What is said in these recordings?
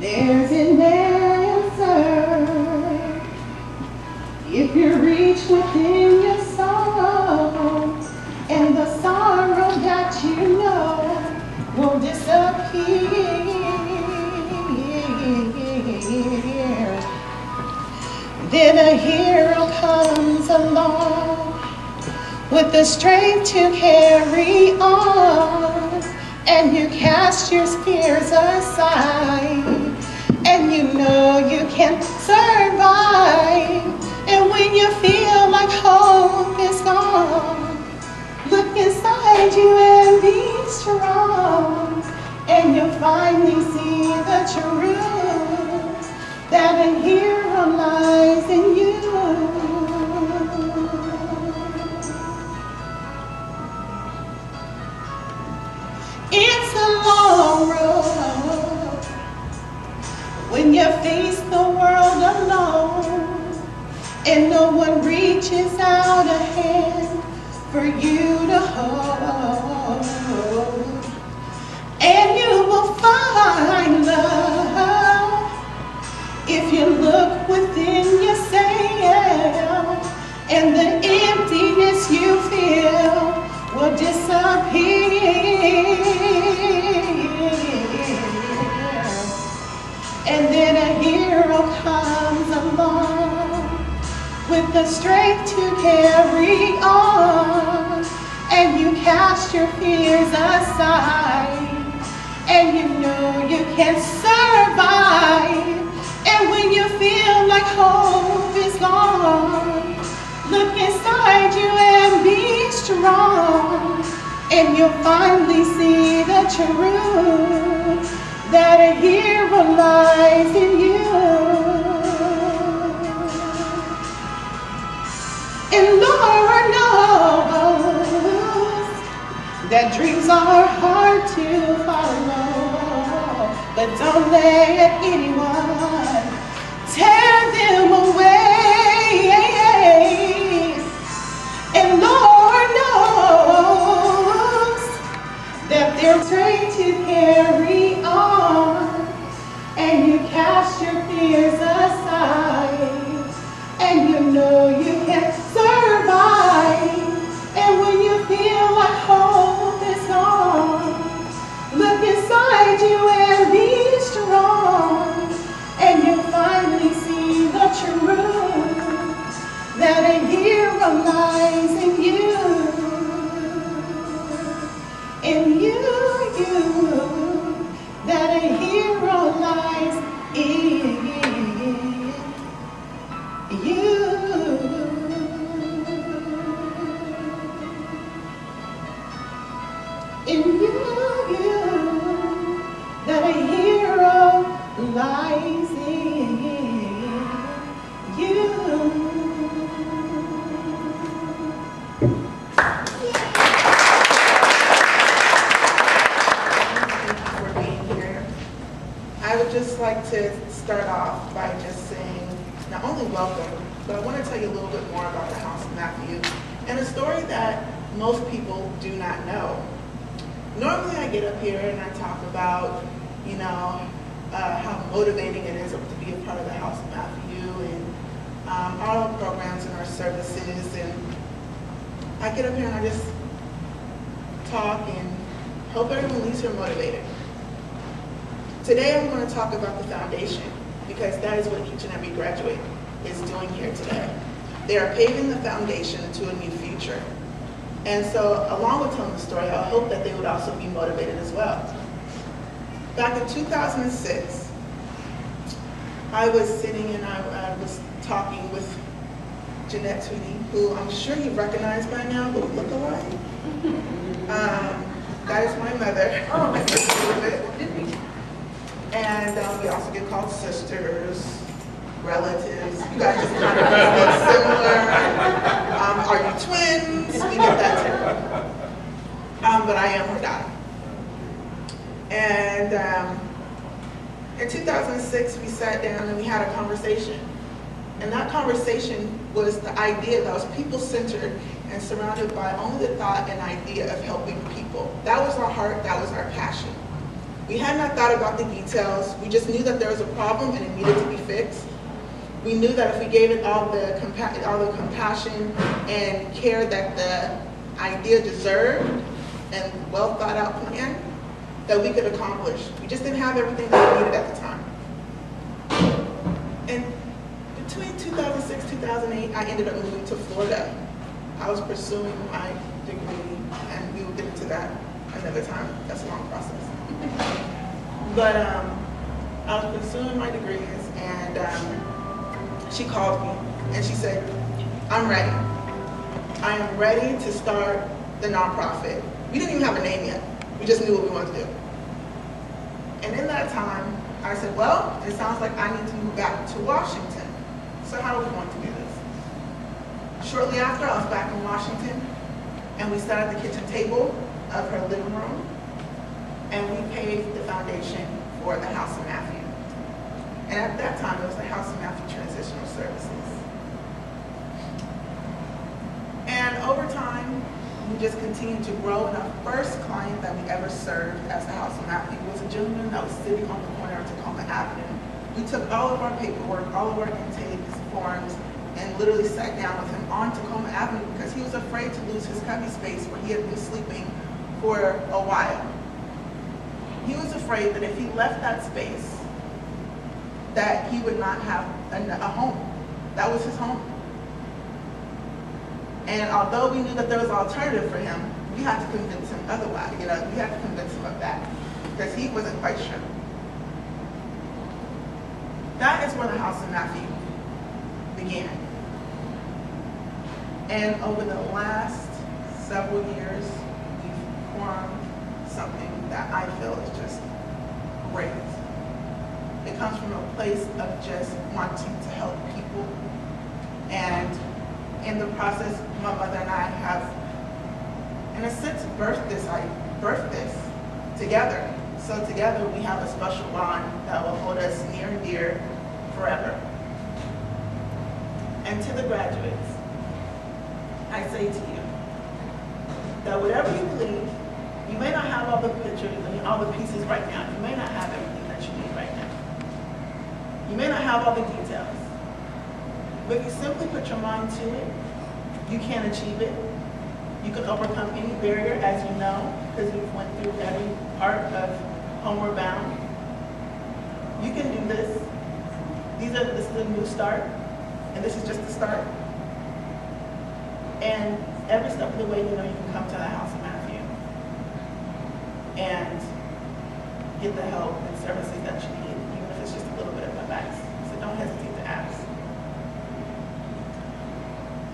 There's an answer if you reach within your soul, and the sorrow that you know will disappear. Then a hero comes along with the strength to carry on, and you cast your fears aside, and you know you can survive. And when you feel like hope is gone, look inside you and be strong, and you'll finally see the truth, that a hero lies in you. It's a long road when you face the world alone, and no one reaches out a hand for you to hold. And you will find love if you look within yourself, and the emptiness you feel will disappear. And then a hero comes along with the strength to carry on, and you cast your fears aside, and you know you can survive. And when you feel like hope is gone, look inside you and be strong, and you'll finally see the truth, that a hero lies in you. And Lord knows that dreams are hard to follow, but don't let anyone tear them away. And Lord knows that they're trained to carry on, and you cast your fears aside, and you know you can survive. And when you feel like hope is gone, look inside you and be strong, and you'll finally see the truth, that a hero lies in you. In you, that a hero lies in you. In you, that a hero lies in you. I would just like to start off by just saying, not only welcome, but I want to tell you a little bit more about the House of Matthew, and a story that most people do not know. Normally I get up here and I talk about, how motivating it is to be a part of the House of Matthew, and our own programs and our services, and I get up here and I just talk and hope everyone leaves here motivated. Today I'm going to talk about the foundation, because that is what each and every graduate is doing here today. They are paving the foundation to a new future. And so along with telling the story, I hope that they would also be motivated as well. Back in 2006, I was sitting and I was talking with Jeanette Tweedy, who I'm sure you recognize by now, but look alike. That is my mother. Oh, my sister. And we also get called sisters, relatives. You guys just kind of look similar. Are you twins? We get that too. But I am her daughter. And in 2006, we sat down and we had a conversation. And that conversation was the idea that was people-centered and surrounded by only the thought and idea of helping people. That was our heart, that was our passion. We had not thought about the details. We just knew that there was a problem and it needed to be fixed. We knew that if we gave it all the compassion and care that the idea deserved and well thought out plan, that we could accomplish. We just didn't have everything that we needed at the time. And between 2006 2008, I ended up moving to Florida. I was pursuing my degree, and we will get into that another time. That's a long process. But I was pursuing my degrees, and she called me, and she said, I'm ready. I am ready to start the nonprofit. We didn't even have a name yet. We just knew what we wanted to do. And in that time, I said, well, it sounds like I need to move back to Washington. So how are we going to do this? Shortly after, I was back in Washington, and we sat at the kitchen table of her living room, and we paved the foundation for the House of Matthew. And at that time, it was the House of Matthew Transitional Services. And over time, we just continued to grow, and our first client that we ever served as the House of Matthew was a gentleman that was sitting on the corner of Tacoma Avenue. We took all of our paperwork, all of our intakes, forms, and literally sat down with him on Tacoma Avenue because he was afraid to lose his cubby space where he had been sleeping for a while. He was afraid that if he left that space, that he would not have a home. That was his home. And although we knew that there was an alternative for him, we had to convince him otherwise. We had to convince him of that because he wasn't quite sure. That is where the House of Matthew began. And over the last several years, we've formed something that I feel is just great. It comes from a place of just wanting to help people. And in the process, my mother and I have, in a sense, birthed this together. So together we have a special bond that will hold us near and dear forever. And to the graduates, I say to you that whatever you believe, you may not have all the pictures and all the pieces right now. You may not have everything that you need right now. You may not have all the details. But if you simply put your mind to it, you can achieve it. You can overcome any barrier, as you know, because we've went through every part of Homeward Bound. You can do this. This is a new start, and this is just the start. And every step of the way, you can come to the House of Matthew and get the help and services that you need, even if it's just a little bit of advice. So don't hesitate to ask.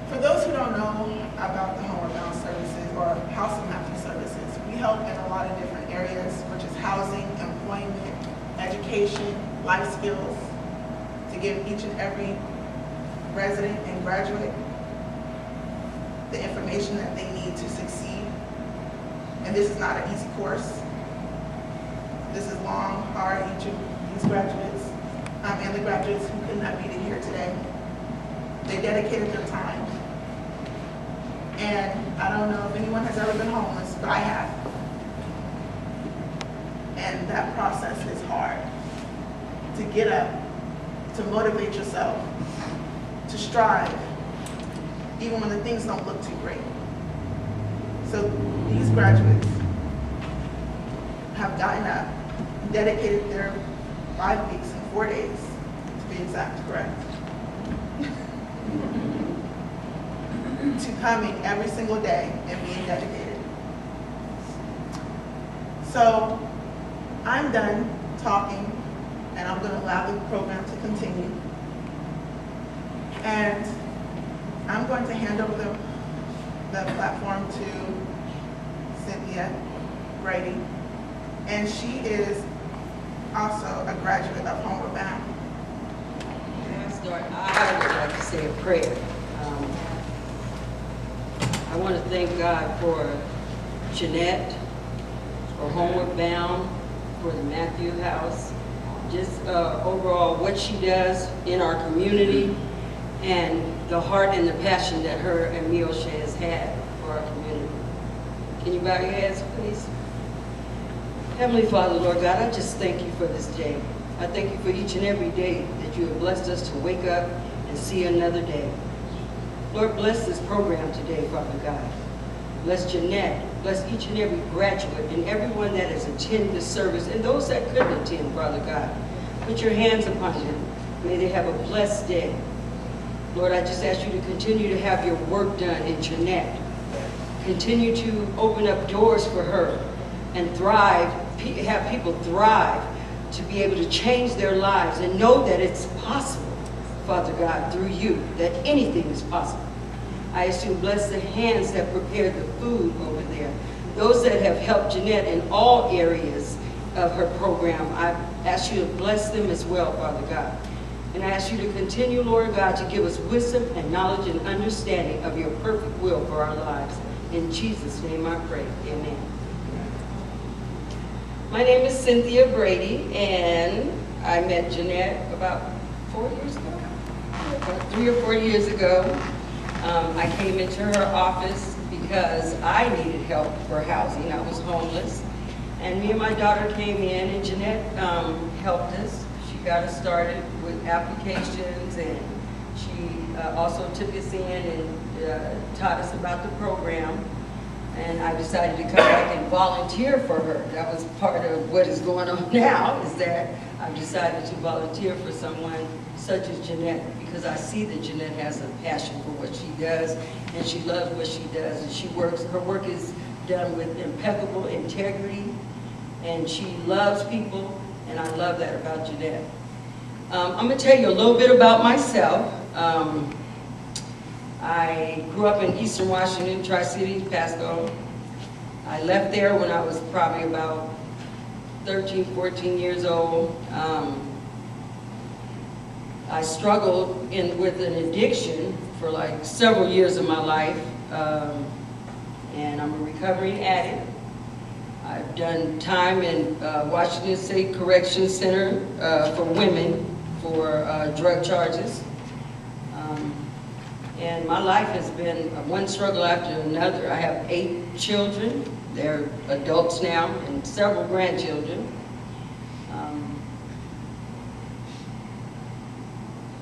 For those who don't know about the Homeward Bound services or House of Matthew services, we help in a lot of different areas, which is housing, employment, education, life skills, to give each and every resident and graduate the information that they need to succeed. And this is not an easy course. This is long, hard. Each of these graduates and the graduates who could not be here today, they dedicated their time. And I don't know if anyone has ever been homeless, but I have. And that process is hard. To get up, to motivate yourself, to strive, even when the things don't look too great. So these graduates have gotten up and dedicated their 5 weeks and 4 days, to be exact, correct? To coming every single day and being dedicated. So I'm done talking, and I'm going to allow the program to continue. And I'm going to hand over the platform to Cynthia Grady, and she is also a graduate of Homeward Bound. Can I start? I would like to say a prayer. I want to thank God for Jeanette, for Homeward Bound, for the Matthew House, just overall what she does in our community, and the heart and the passion that her and Miosha has had for our community. Can you bow your heads, please? Heavenly Father, Lord God, I just thank you for this day. I thank you for each and every day that you have blessed us to wake up and see another day. Lord, bless this program today, Father God. Bless Jeanette. Bless each and every graduate and everyone that has attended the service and those that couldn't attend, Father God. Put your hands upon them. May they have a blessed day. Lord, I just ask you to continue to have your work done in Jeanette. Continue to open up doors for her and thrive, have people thrive to be able to change their lives and know that it's possible, Father God, through you, that anything is possible. I ask you to bless the hands that prepared the food over there, those that have helped Jeanette in all areas of her program. I ask you to bless them as well, Father God. And I ask you to continue, Lord God, to give us wisdom and knowledge and understanding of your perfect will for our lives. In Jesus' name I pray, amen. My name is Cynthia Brady, and I met Jeanette about 4 years ago, about 3 or 4 years ago. I came into her office because I needed help for housing. I was homeless. And me and my daughter came in, and Jeanette helped us. She got us started with applications, and she also took us in and taught us about the program. And I decided to come back and volunteer for her. That was part of what is going on now, is that I've decided to volunteer for someone such as Jeanette, because I see that Jeanette has a passion for what she does, and she loves what she does, and her work is done with impeccable integrity, and she loves people, and I love that about Jeanette. I'm going to tell you a little bit about myself. I grew up in Eastern Washington, Tri-Cities, Pasco. I left there when I was probably about 13, 14 years old. I struggled with an addiction for like several years of my life, and I'm a recovering addict. I've done time in Washington State Correction Center for women for drug charges. And my life has been one struggle after another. I have 8 children. They're adults now, and several grandchildren.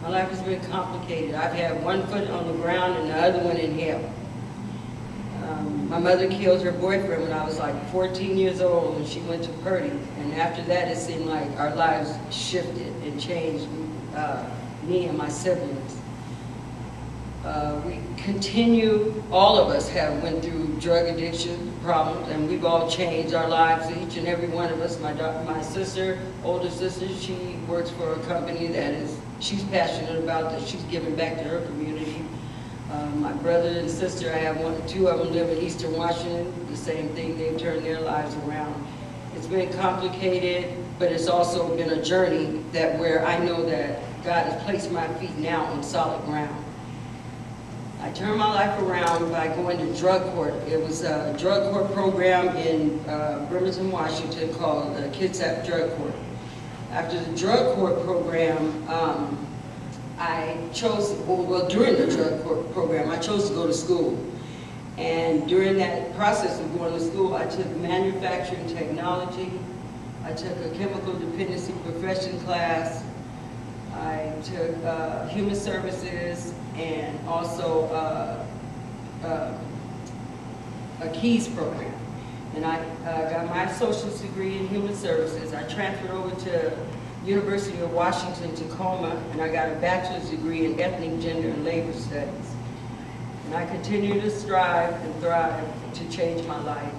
My life has been complicated. I've had one foot on the ground and the other one in hell. My mother killed her boyfriend when I was like 14 years old, and she went to Purdy. And after that, it seemed like our lives shifted and changed, me and my siblings. We continue, all of us have went through drug addiction problems, and we've all changed our lives, each and every one of us. My sister, older sister, she works for a company that she's passionate about, that she's giving back to her community. My brother and sister, I have 2 of them live in Eastern Washington, the same thing, they've turned their lives around. It's been complicated, but it's also been a journey where I know that God has placed my feet now on solid ground. I turned my life around by going to drug court. It was a drug court program in Bremerton, Washington called the Kitsap Drug Court. After the drug court program, during the drug court program, I chose to go to school. And during that process of going to school, I took manufacturing technology. I took a chemical dependency profession class. I took human services and also a KEYS program. And I got my associate's degree in human services. I transferred over to University of Washington, Tacoma, and I got a bachelor's degree in ethnic, gender, and labor studies. And I continue to strive and thrive to change my life.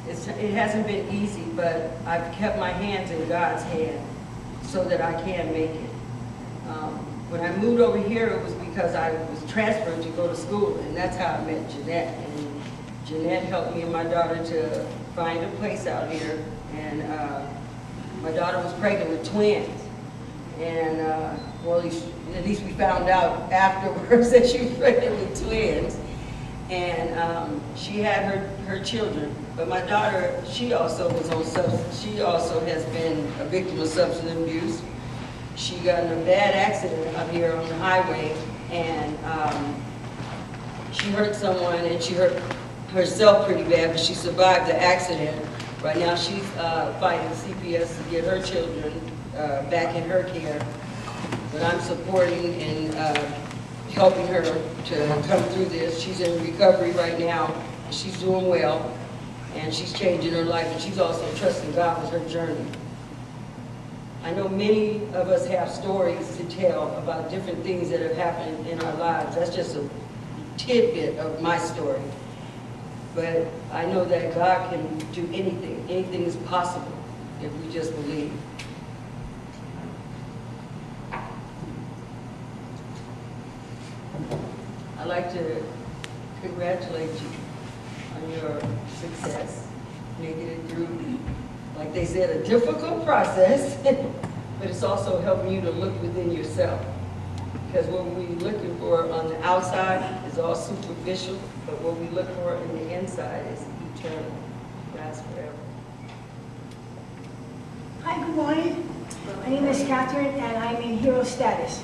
It hasn't been easy, but I've kept my hands in God's hand so that I can make it. When I moved over here, it was because I was transferred to go to school, and that's how I met Jeanette. And Jeanette helped me and my daughter to find a place out here, and my daughter was pregnant with twins. And well, at least we found out afterwards that she was pregnant with twins. And she had her children. But my daughter, she also was on substance. She also has been a victim of substance abuse. She got in a bad accident up here on the highway, and she hurt someone, and she hurt herself pretty bad, but she survived the accident. Right now, she's fighting CPS to get her children back in her care. But I'm supporting and helping her to come through this. She's in recovery right now, and she's doing well, and she's changing her life, and she's also trusting God with her journey. I know many of us have stories to tell about different things that have happened in our lives. That's just a tidbit of my story. But I know that God can do anything. Anything is possible if we just believe. I'd like to congratulate you on your success, making it through, like they said, a difficult process, but it's also helping you to look within yourself. Because what we're looking for on the outside is all superficial, but what we look for in the inside is eternal, lasts forever. Hi, good morning. My name is Catherine, and I'm in hero status.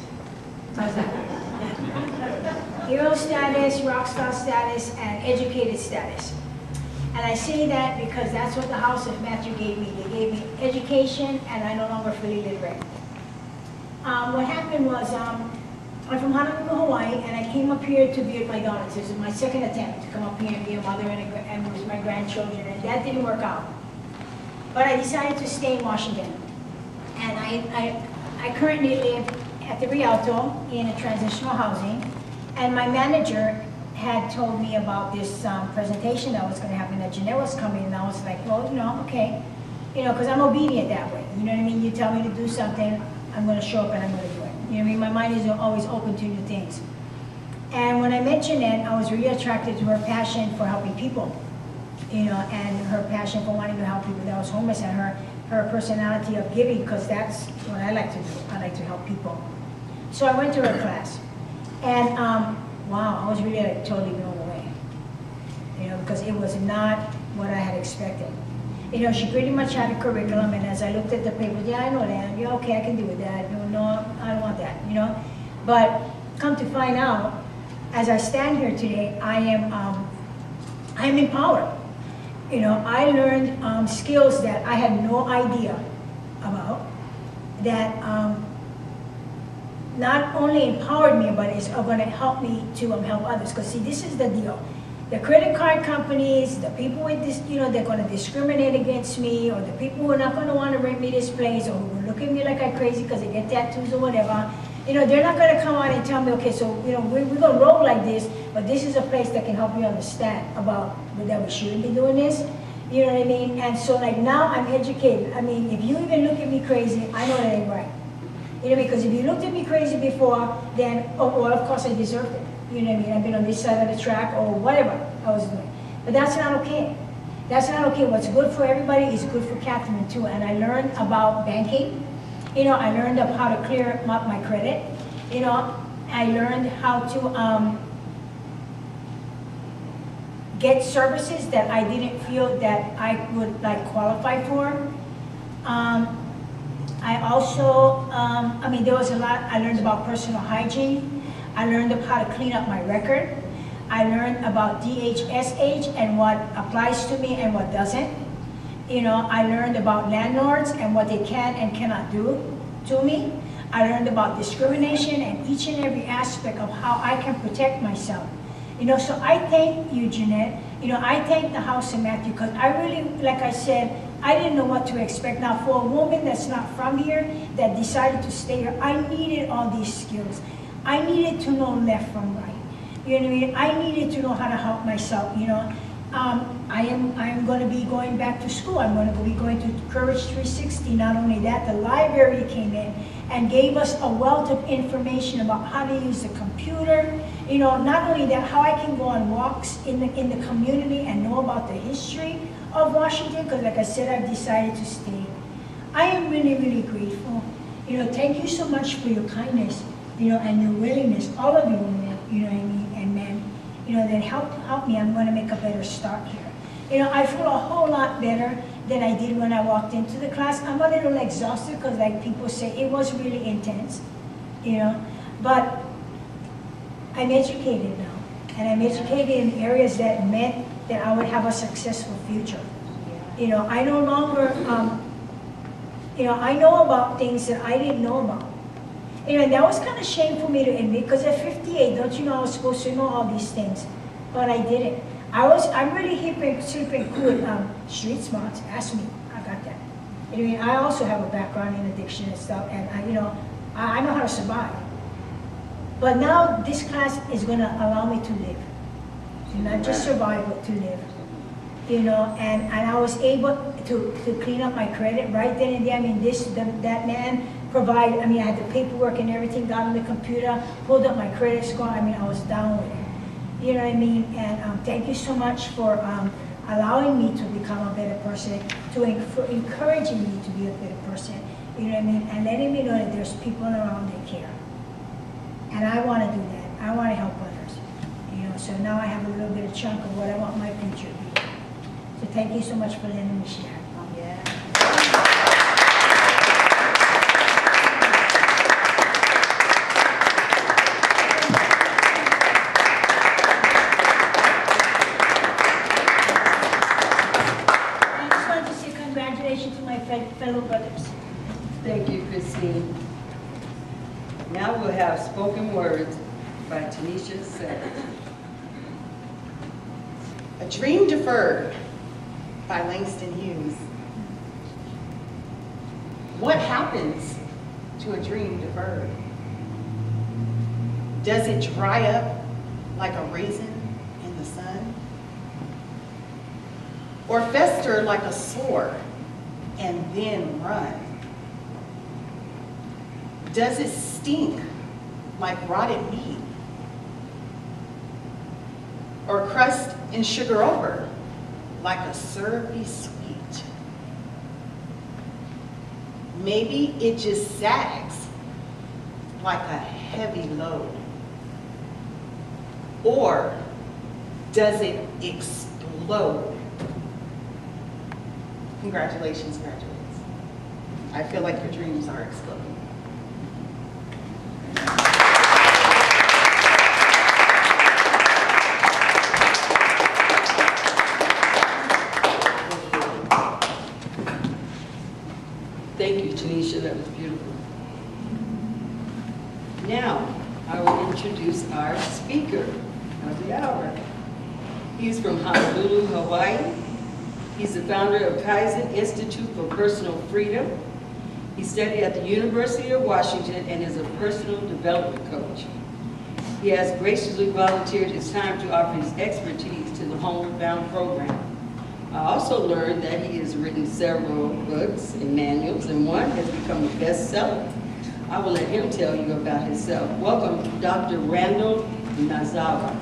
How's that? Hero status, rock star status, and educated status. And I say that because that's what the House of Matthew gave me. They gave me education, and I no longer feel illiterate. What happened was, I'm from Honolulu, Hawaii, and I came up here to be with my daughters. This is my second attempt to come up here and be a mother and with my grandchildren, and that didn't work out. But I decided to stay in Washington. And I currently live at the Rialto in a transitional housing, and my manager had told me about this presentation that was going to happen, that Jeanette was coming, and I was like, well, okay, because I'm obedient that way. You know what I mean? You tell me to do something, I'm going to show up and I'm going to do it. You know what I mean? My mind is always open to new things. And when I met Jeanette, I was really attracted to her passion for helping people, and her passion for wanting to help people that was homeless, and her personality of giving, because that's what I like to do. I like to help people. So I went to her class, and wow, I was really totally blown away, because it was not what I had expected. She pretty much had a curriculum, and as I looked at the papers, yeah, I know that, yeah, okay, I can do with that, no, I don't want that, But come to find out, as I stand here today, I am empowered. I learned skills that I had no idea about, that not only empowered me, but it's going to help me to help others. Because see, this is the deal. The credit card companies, the people with this, they're going to discriminate against me, or the people who are not going to want to rent me this place, or who will look at me like I'm crazy because they get tattoos or whatever. They're not going to come out and tell me, okay, so, we're going to roll like this, but this is a place that can help you understand about that we shouldn't be doing this. You know what I mean? And so, like, now I'm educated. I mean, if you even look at me crazy, I know that ain't right. Because if you looked at me crazy before, then, well, of course I deserved it. You know what I mean? I've been on this side of the track or whatever I was doing. But that's not okay. That's not okay. What's good for everybody is good for Catherine too. And I learned about banking. I learned of how to clear up my credit. I learned how to get services that I didn't feel that I would qualify for. I also, there was a lot. I learned about personal hygiene. I learned of how to clean up my record. I learned about DHSH and what applies to me and what doesn't. I learned about landlords and what they can and cannot do to me. I learned about discrimination and each and every aspect of how I can protect myself. So I thank you, Jeanette. I thank the House of Matthew, because I really, like I said, I didn't know what to expect. Now, for a woman that's not from here, that decided to stay here, I needed all these skills. I needed to know left from right. You know what I mean? I needed to know how to help myself, I am going to be going back to school. I'm going to be going to Courage 360. Not only that, the library came in and gave us a wealth of information about how to use the computer. Not only that, how I can go on walks in the community and know about the history of Washington, because like I said, I've decided to stay. I am really, really grateful. Thank you so much for your kindness, and your willingness, all of you women, what I mean, and men, that help me. I'm going to make a better start here. I feel a whole lot better than I did when I walked into the class. I'm a little exhausted because, like people say, it was really intense, but I'm educated now, and I'm educated in areas that meant that I would have a successful future. You know, I no longer, you know, I know about things that I didn't know about. You know, and that was kind of shameful for me to admit, because at 58, don't you know, I was supposed to know all these things, but I didn't. I'm really hip and cool with street smarts. Ask me, I got that. I mean, I also have a background in addiction and stuff, and you know, I know how to survive. But now this class is going to allow me to live, not just survive, but to live. You know, and I was able to clean up my credit right then and there. I mean, that man provided. I mean, I had the paperwork and everything, got on the computer, pulled up my credit score. I mean, I was down with it. You know what I mean? And thank you so much for allowing me to become a better person, for encouraging me to be a better person. You know what I mean? And letting me know that there's people around that care. And I want to do that. I want to help others. You know, so now I have a little bit of chunk of what I want my future to be. So thank you so much for letting me share. I just wanted to say congratulations to my fellow brothers. Thank you, Christine. Now we'll have spoken words by Tanisha Savage. A Dream Deferred by Langston Hughes. What happens to a dream deferred? Does it dry up like a raisin in the sun? Or fester like a sore and then run? Does it stink like rotted meat? Or crust and sugar over like a syrupy sweet? Maybe it just sags like a heavy load. Or does it explode? Congratulations, graduates. I feel like your dreams are exploding. Thank you, Tanisha, that was beautiful. Now, I will introduce our speaker of the hour. He's from Honolulu, Hawaii. He's the founder of Kaizen Institute for Personal Freedom. He studied at the University of Washington and is a personal development coach. He has graciously volunteered his time to offer his expertise to the HOMEWARD BOUND program. I also learned that he has written several books and manuals, and one has become a bestseller. I will let him tell you about himself. Welcome, Dr. Randall Nazawa.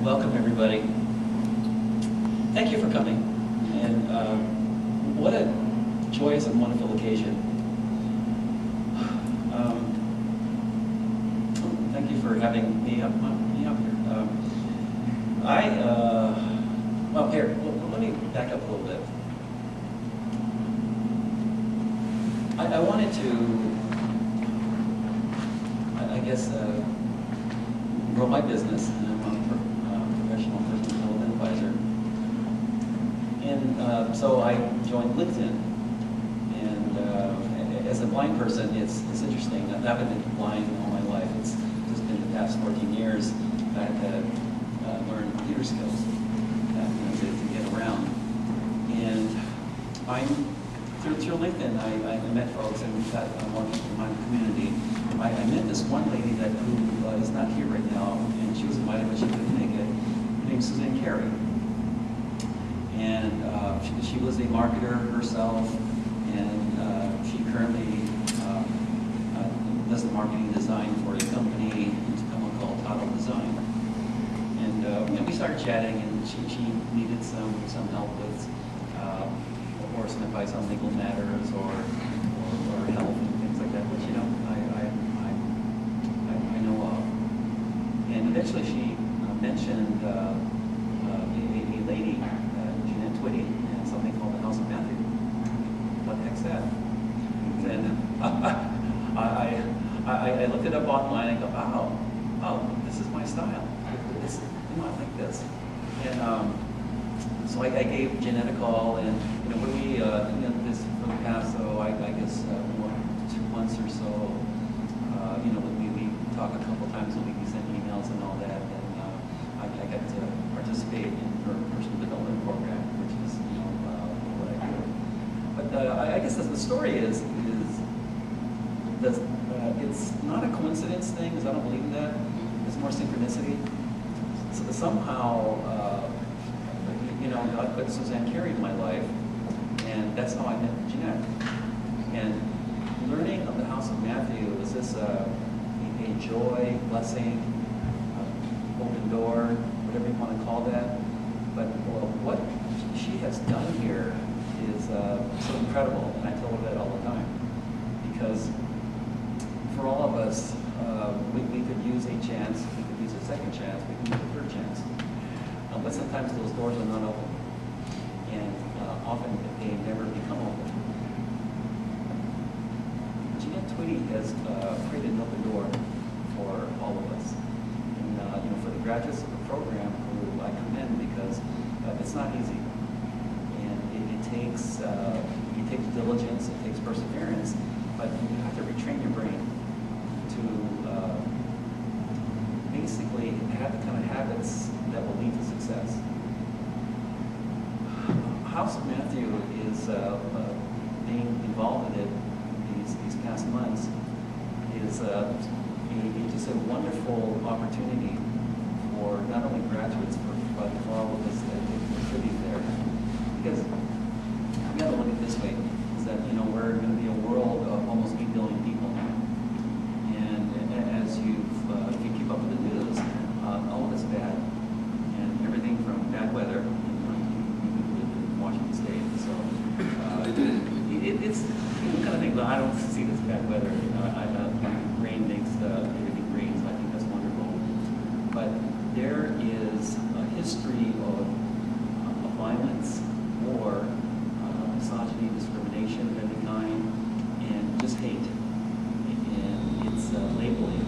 Welcome, everybody. Thank you for coming. And what a joyous and wonderful occasion. Thank you for having me up here. Well, here, let me back up a little bit. I wanted to, I guess, grow my business. Professional personal development advisor. And so I joined LinkedIn. And as a blind person, it's interesting. I've been blind all my life. It's just been the past 14 years that I've had to learn computer skills to get around. And through LinkedIn, I met folks, and we've got more people in my community. I met this one lady who is not here right now, and she was invited, but she couldn't make it. Her name's Suzanne Carey. And she was a marketer herself, and she currently does the marketing design for a company, it's a company called Total Design. And we started chatting, and she needed some help with or some advice on legal matters or health and things like that, which, you know, I know of. And eventually she mentioned a lady, Jeanette Twitty, and something called the House of Matthew. What the heck's that? And I looked it up online and go, oh, this is my style. This, you know, I like this. And so I gave Jeanette a call, and you know, when we, this for the past, I guess 2 months or so, you know, we talk a couple times a week, we send emails and all that, and I got to participate in her personal development program, which is, you know, what I do. But I guess the story is it's not a coincidence thing, because I don't believe in that. It's more synchronicity. So somehow, you know, God put Suzanne Carey in my life, and that's how I met Jeanette. And learning of the House of Matthew was this a joy, blessing, open door, whatever you want to call that. But what she has done here is so incredible, and I tell her that all the time, because for all of us, we could use a chance, we could use a second chance, we could use a third chance. But sometimes those doors are not open, and often they never become open. Jeanette Twitty has created an open door for all of us. And you know, for the graduates of the program, who I commend, because it's not easy. And it takes diligence, it takes perseverance, but you have to retrain your brain to basically have the kind of habits that will lead to success. House of Matthew is being involved in it these past months is just a wonderful opportunity for not only graduates but for all of us that contribute there. Because we got to look at it this way: is that, you know, we're going to be a world of almost 8 billion people now, and as if you keep up with the news, all of it's bad, and everything from bad weather. You live in Washington State, so it's the kind of thing that I don't see this bad weather. Rain makes everything green, so I think that's wonderful. But there is a history of violence, war, misogyny, discrimination of any kind, and just hate. And it's labeling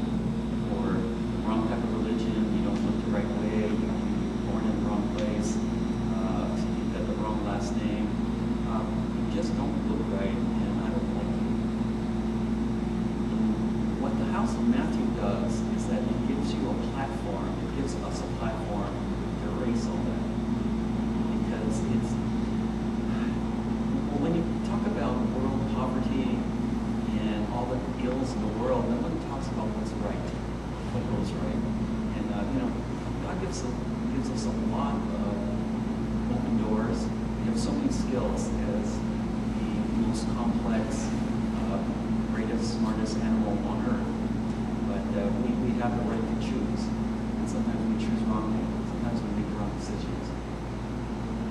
for the wrong type of religion. You don't look the right way. You're born in the wrong place. You've got the wrong last name. You just don't look right, and I don't like you. What the House of Matthew does is that it gives you a platform. It gives us a platform to erase all that, because it's when you talk about world poverty and all the ills in the world, nobody talks about what's right, what goes right. And you know, God gives us a lot of open doors. We have so many skills as the most complex, greatest, smartest animal on earth. But we have the right to choose. And sometimes we choose wrongly. Sometimes we make the wrong decisions.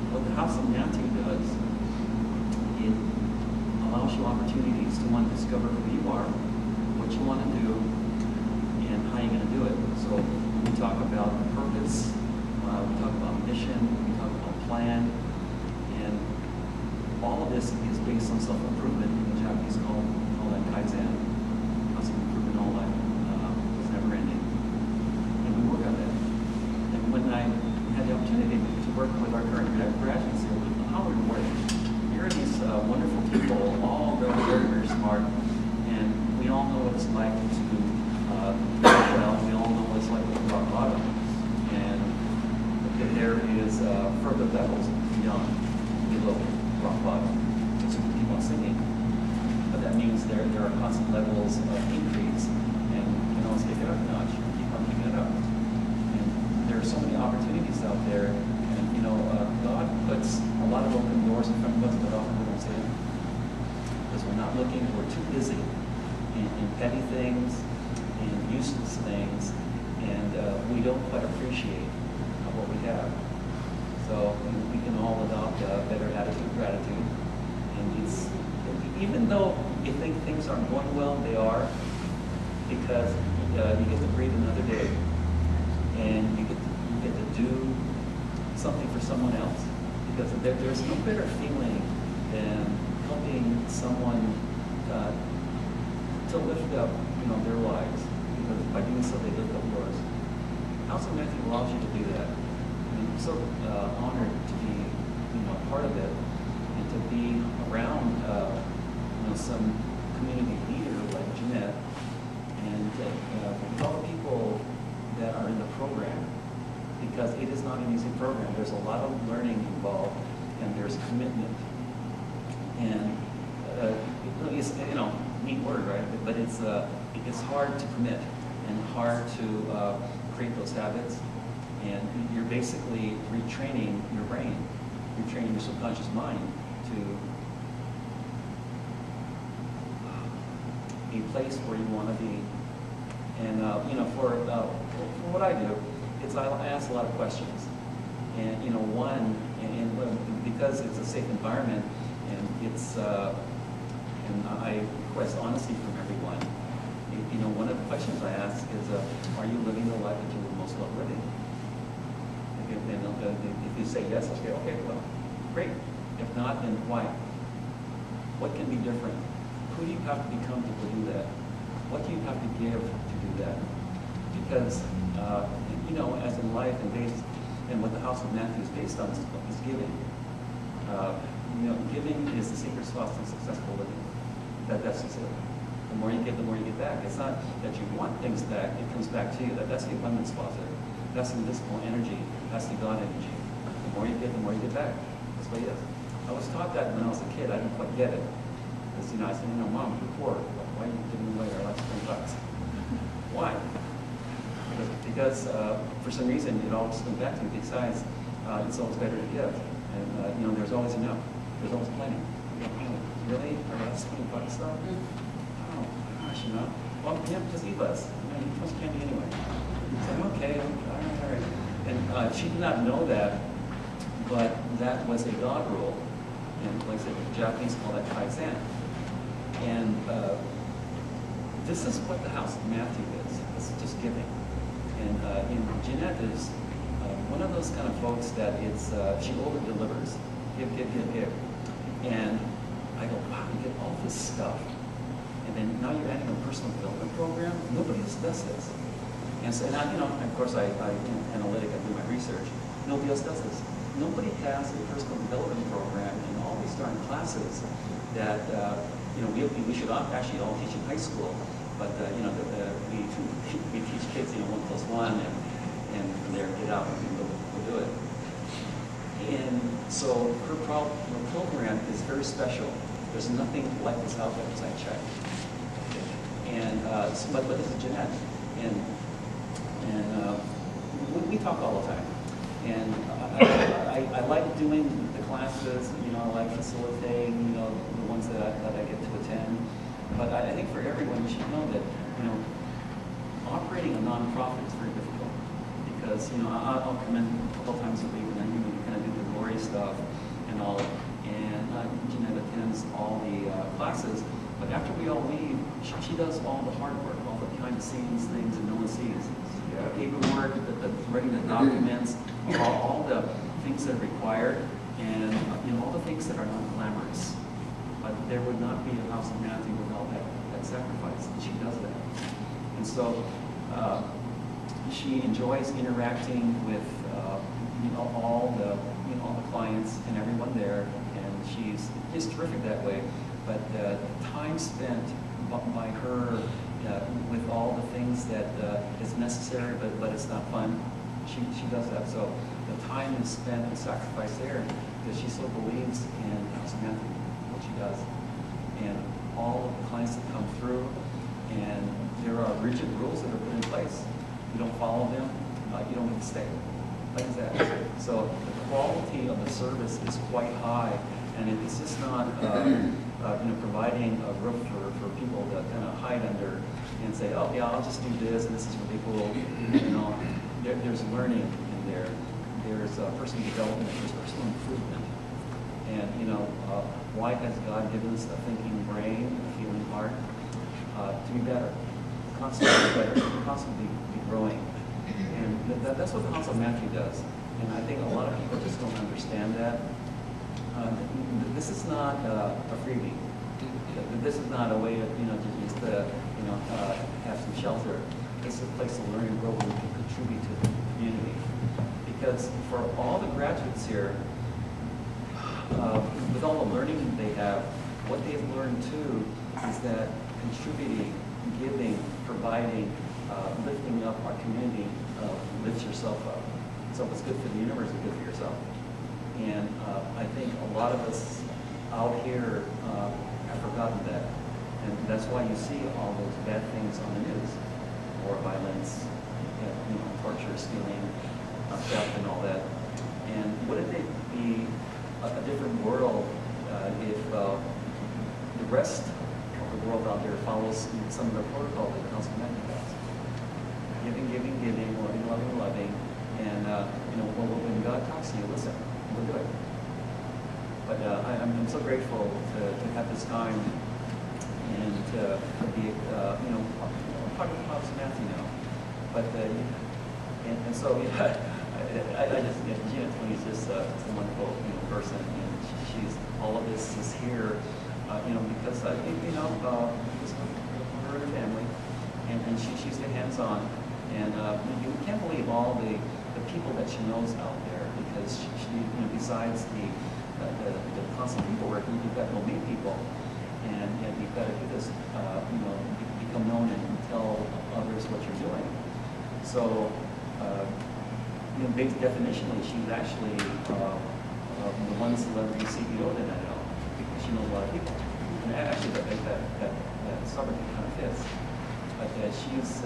What the House of Matthew does, it allows you opportunities to want to discover who you are, what you want to do, and how you're going to do it. So we talk about purpose, we talk about mission, we talk about plan, and all of this is based on self-improvement. In the Japanese call that kaizen. Constant improvement all life. It's never ending. And we work on that. And when I had the opportunity to work with our current graduates here with Howard Work, here are these wonderful people, all very, very, very smart, and we all know what it's like to well, we all know what it's like to rock bottom, and there is further levels beyond below rock bottom. So we keep on singing, but that means there are constant levels of increase, and you can always take it up a notch, keep on keeping it up. And there are so many opportunities out there, and you know, God puts a lot of open doors in front of us, but often we don't see them because we're not looking. We're too busy in petty things, in useless things, and we don't quite appreciate what we have. So we can all adopt about better attitude, gratitude. And it's, even though you think things aren't going well, they are, because you get to breathe another day, and you get to do something for someone else. Because there's no better feeling than helping someone to lift up, their lives. Because by doing so, they lift up yours. House of Matthew allows you to do that. I'm so honored to be, part of it, and to be around, some community leader like Jeanette, and with all the people that are in the program, because it is not an easy program. There's a lot of learning involved, and there's commitment. And it's neat word, right? But it's hard to commit and hard to create those habits. And you're basically retraining your brain, retraining your subconscious mind to a place where you want to be. And for what I do, I ask a lot of questions. And one, and because it's a safe environment, and it's and I request honesty from everyone. One of the questions I ask is, are you living the life that you would most love living? If you say yes, I'll say, okay, well, great. If not, then why? What can be different? Who do you have to become to do that? What do you have to give to do that? Because, as in life and what the House of Matthew is based on is giving. Giving is the secret sauce to successful living. That's just it. The more you give, the more you get back. It's not that you want things back, it comes back to you. That's the abundance positive. That's the invisible energy. That's the God energy. The more you give, the more you get back. That's what it is. I was taught that when I was a kid. I didn't quite get it. Because, I said, Mom, we're poor. Why are you giving away our last $20? Why? Because for some reason, it always comes back to you. Besides, it's always better to give. And, there's always enough. There's always plenty. Really? Our last $20 stuff? Oh, gosh, Well, just eat less. You eat too much candy anyway. So, okay, all right. And she did not know that, but that was a God rule. And like I said, the Japanese call that kaizen. And this is what the House of Matthew is. It's just giving. And Jeanette is one of those kind of folks that she over-delivers. Give. And I go, wow, you get all this stuff. And then now you're adding a personal development program. Nobody else does this. And so, of course, I analytic, I do my research. Nobody else does this. Nobody has a personal development program in all these darn classes that, we should actually all teach in high school. But, we teach kids, 1 + 1, and from there get out and we'll do it. And so her program is very special. There's nothing like this out there as I checked. And, but this is Jeanette. And we talk all the time. And I like doing the classes, I like facilitating, the ones that I get to attend. But I think for everyone, you should know that, operating a nonprofit is very difficult. Because, I'll come in a couple times a week and then we kind of do the glory stuff and all. And Jeanette attends all the classes. But after we all leave, she does all the hard work, all the behind-the-scenes things that no one sees. Paperwork, the writing the documents, all the things that are required, and all the things that are non-glamorous. But there would not be a House of Matthew without that sacrifice. She does that. And so she enjoys interacting with all the clients and everyone there, and she's just terrific that way. But the time spent by her with all the things that is necessary, but it's not fun, she does that. So the time is spent and sacrifice there because she so believes in House of Matthew, what she does. And all of the clients that come through, and there are rigid rules that are put in place. You don't follow them, you don't get to stay. Like that. So the quality of the service is quite high, and it's just not providing a roof for people to kind of hide under and say, oh yeah, I'll just do this, and this is really cool. There's learning in there. There's personal development. There's personal improvement. And, why has God given us a thinking brain, a feeling heart? To be better, constantly better, constantly be growing. And that's what the House of Matthew does. And I think a lot of people just don't understand that. This is not a freebie. This is not a way to, to just, have some shelter. This is a place to learn and grow where we can contribute to the community. Because for all the graduates here, with all the learning they have, what they've learned too is that contributing, giving, providing, lifting up our community lifts yourself up. So what's good for the universe is good for yourself. And I think a lot of us out here have forgotten that. And that's why you see all those bad things on the news. War, violence, torture, stealing, theft, and all that. And wouldn't it be a different world if the rest of the world out there follows some of the protocol that the House of Matthew has? Giving, loving, and when God talks to you, listen, we'll do it. But I'm so grateful to have this time and to be, part of the House of Matthew now. But and so I just Gina Tony is just a wonderful person, and she's all of this is here, because I think because of her and her family, and she's the hands-on. And you can't believe all the people that she knows out there, because she besides the constant people work, you've got to meet people, and you've got to do this, become known and tell others what you're doing. So, definitionally, she's actually the one celebrity CEO that I know, because she knows a lot of people. And actually, that summary kind of fits. But she's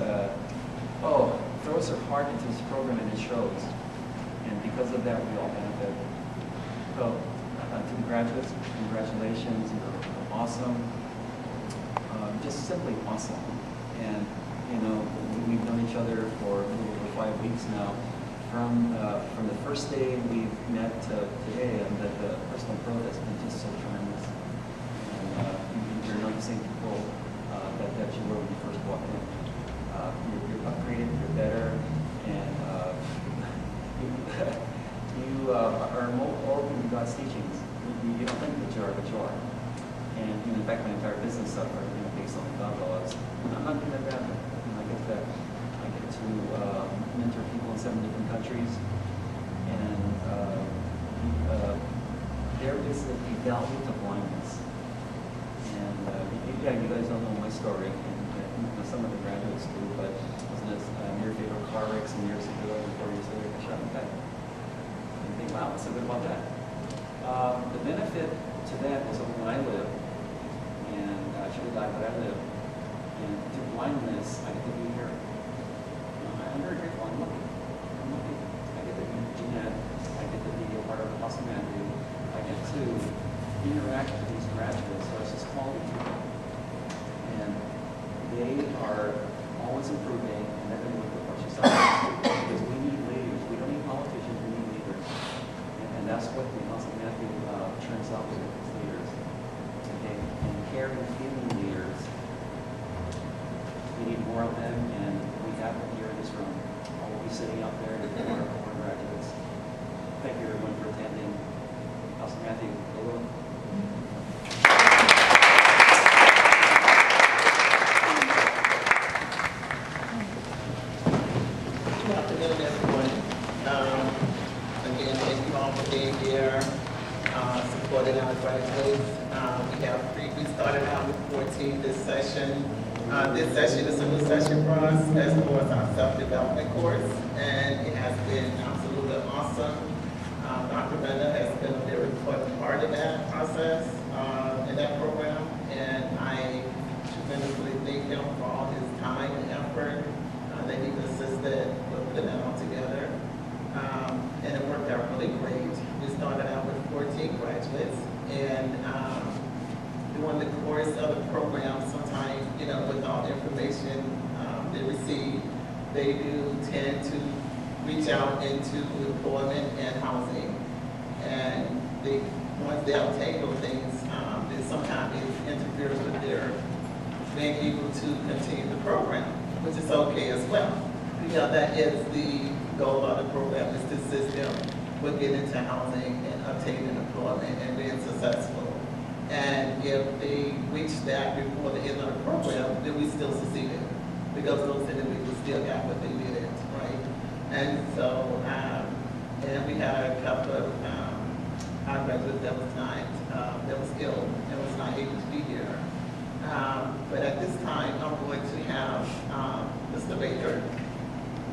throws her heart into this program, and it shows. And because of that, we all benefit. So, to the graduates, congratulations. You're awesome. Just simply awesome. And, we've known each other for a little over 5 weeks now. From the first day we've met to today, and that the personal growth has been just so tremendous. And you're not the same people that you were when you first walked in. You're upgraded, you're better, and you are more open to God's teachings. You don't think that you are, but you are. And in fact, my entire business are based on God laws. I'm not doing that badly. I get to mentor people in 7 different countries, and there is a value to blindness. And you guys don't know my story, and some of the graduates do, but wasn't a near fatal car wreck some years ago, and 4 years later I shot in the back. And you think, wow, what's so good about that? The benefit to that was when I lived, and I should have died, but I lived. And through blindness, I get to be here. I'm very grateful. I'm lucky. I get to be Jeanette. I get to be a part of the House of Matthew. I get to interact with these graduates. So it's just quality people. And they are always improving, and they're going to look at what you saw. Because we need leaders. We don't need politicians. We need leaders. And that's what the House of Matthew turns out with its leaders. Okay? And caring, feeling leaders. We need more of them, and we have them here in this room. I will be sitting out there with more graduates. Thank you, everyone, for attending. House of Matthew, hello. Good afternoon, everyone. Again, thank you all for being here, supporting our graduates. We started out with 14 this session. This session is a new session for us as far as our self-development course, and it has been absolutely awesome. Dr. Brenda has been a very important part of that process, in that program, and I tremendously thank him for all his time and effort that he assisted with putting that all together. And it worked out really great. We started out with 14 graduates, and during the course of the program, sometimes, with all the information they receive, they do tend to reach out into employment and housing. And once they obtain those things, then sometimes it interferes with their being able to continue the program, which is okay as well. Because that is the goal of the program, is to assist them with getting into housing and obtaining employment and being successful. And if they reach that before the end of the program, then we still succeeded, because those individuals still got what they needed, right? And so, and we had a couple of our graduates that was ill and was not able to be here. But at this time, I'm going to have Mr. Baker,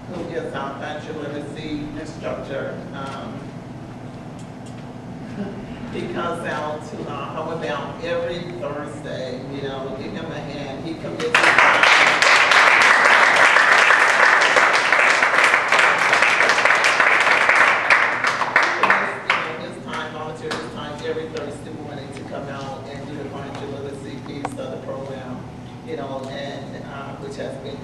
who is our financial literacy instructor. He comes out to Homeward Bound every Thursday. You know, give him a hand. He commits his time. Volunteer his time every Thursday morning to come out and do the financial literacy piece of the program. You know, and which has been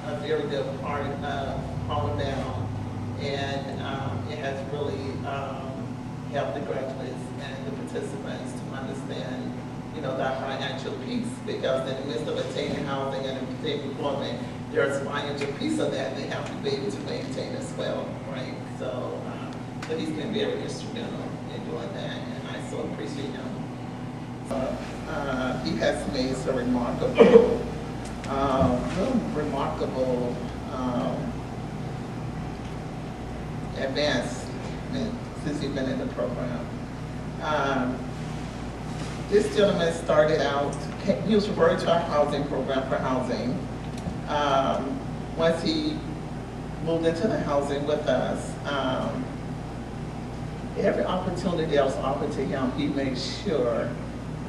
a very good part of Homeward Bound, and it has really help the graduates and the participants to understand, you know, that financial piece, because in the midst of attaining housing and obtaining employment, there's a financial piece of that they have to be able to maintain as well, right? So, so he's been very instrumental in doing that, and I so appreciate him. He has made some remarkable advancement since he's been in the program. This gentleman started out, he was referred to our housing program for housing. Once he moved into the housing with us, every opportunity that was offered to him, he made sure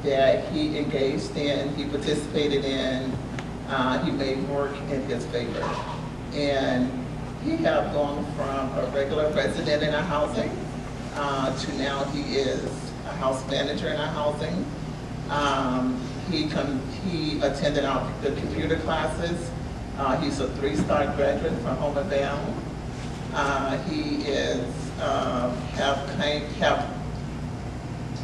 that he engaged in, he participated in, he made work in his favor. And he have gone from a regular resident in our housing to now he is a house manager in our housing. He attended the computer classes. He's a 3-star graduate from Homeward Bound. He is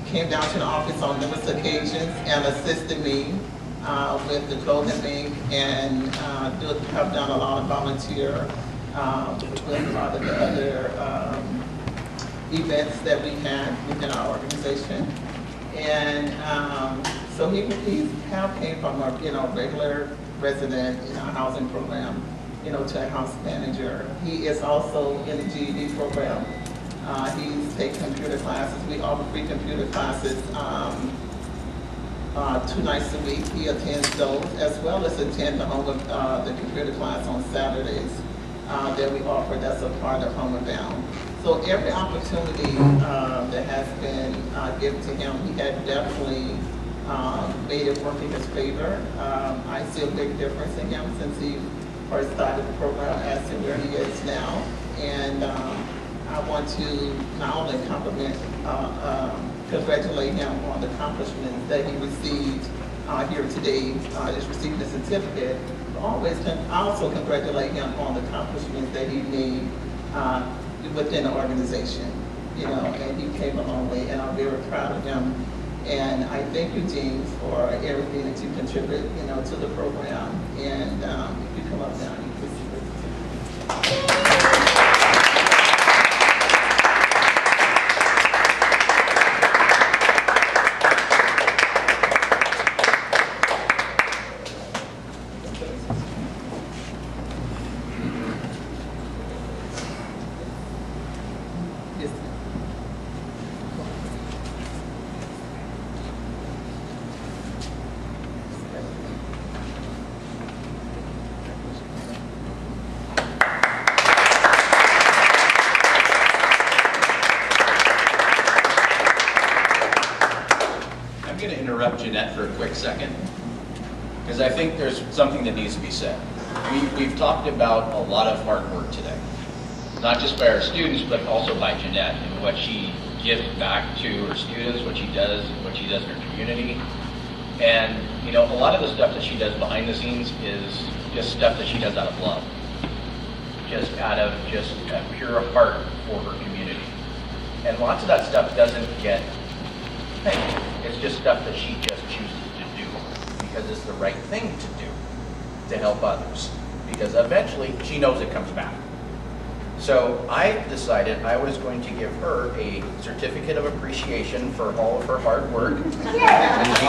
came down to the office on numerous occasions and assisted me with the clothing link, and have done a lot of volunteer with a lot of the other events that we had within our organization. And so he came from a regular resident in our housing program, to a house manager. He is also in the GED program. He's taking computer classes. We offer free computer classes 2 nights a week. He attends those, as well as attend the computer class on Saturdays that we offer. That's a part of Homeward Bound. So every opportunity that has been given to him, he had definitely made it work in his favor. I see a big difference in him since he first started the program as to where he is now. And I want to not only congratulate him on the accomplishments that he received here today, just receiving the certificate, but also congratulate him on the accomplishments that he made within the organization, and he came a long way, and I'm very proud of him. And I thank you, Gene, for everything that you contribute, to the program. And if you come up now, you can see it. Jeanette for a quick second, because I think there's something that needs to be said. We've talked about a lot of hard work today, not just by our students, but also by Jeanette and what she gives back to her students, what she does in her community. And a lot of the stuff that she does behind the scenes is just stuff that she does out of love, just out of a pure heart for her community. And lots of that stuff doesn't get paid. It's just stuff that she just chooses to do because it's the right thing to do to help others. Because eventually she knows it comes back. So I decided I was going to give her a certificate of appreciation for all of her hard work. And she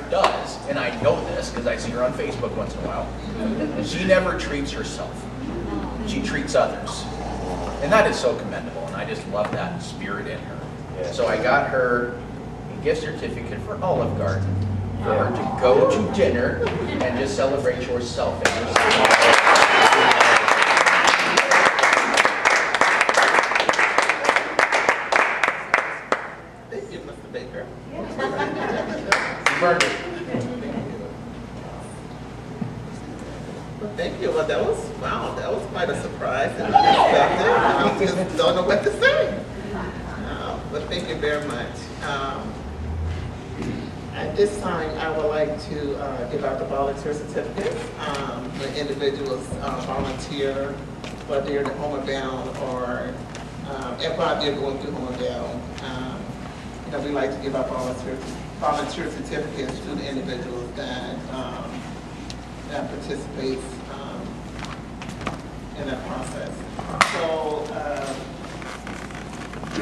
does. And I know this because I see her on Facebook once in a while, she never treats herself. She treats others. And that is so commendable, and I just love that spirit in her. Yeah. So I got her a gift certificate for Olive Garden for her to go to dinner and just celebrate yourself and yourself. Thank you, Mr. Baker. Burger. Well, thank you. Well, that was quite a surprise and unexpected. I just don't know what to say. But thank you very much. At this time, I would like to give out the volunteer certificates. The individuals volunteer, whether they're in Homeward Bound or while they're going through Homeward Bound. We like to give out volunteer certificates to the individuals that participates in that process. So,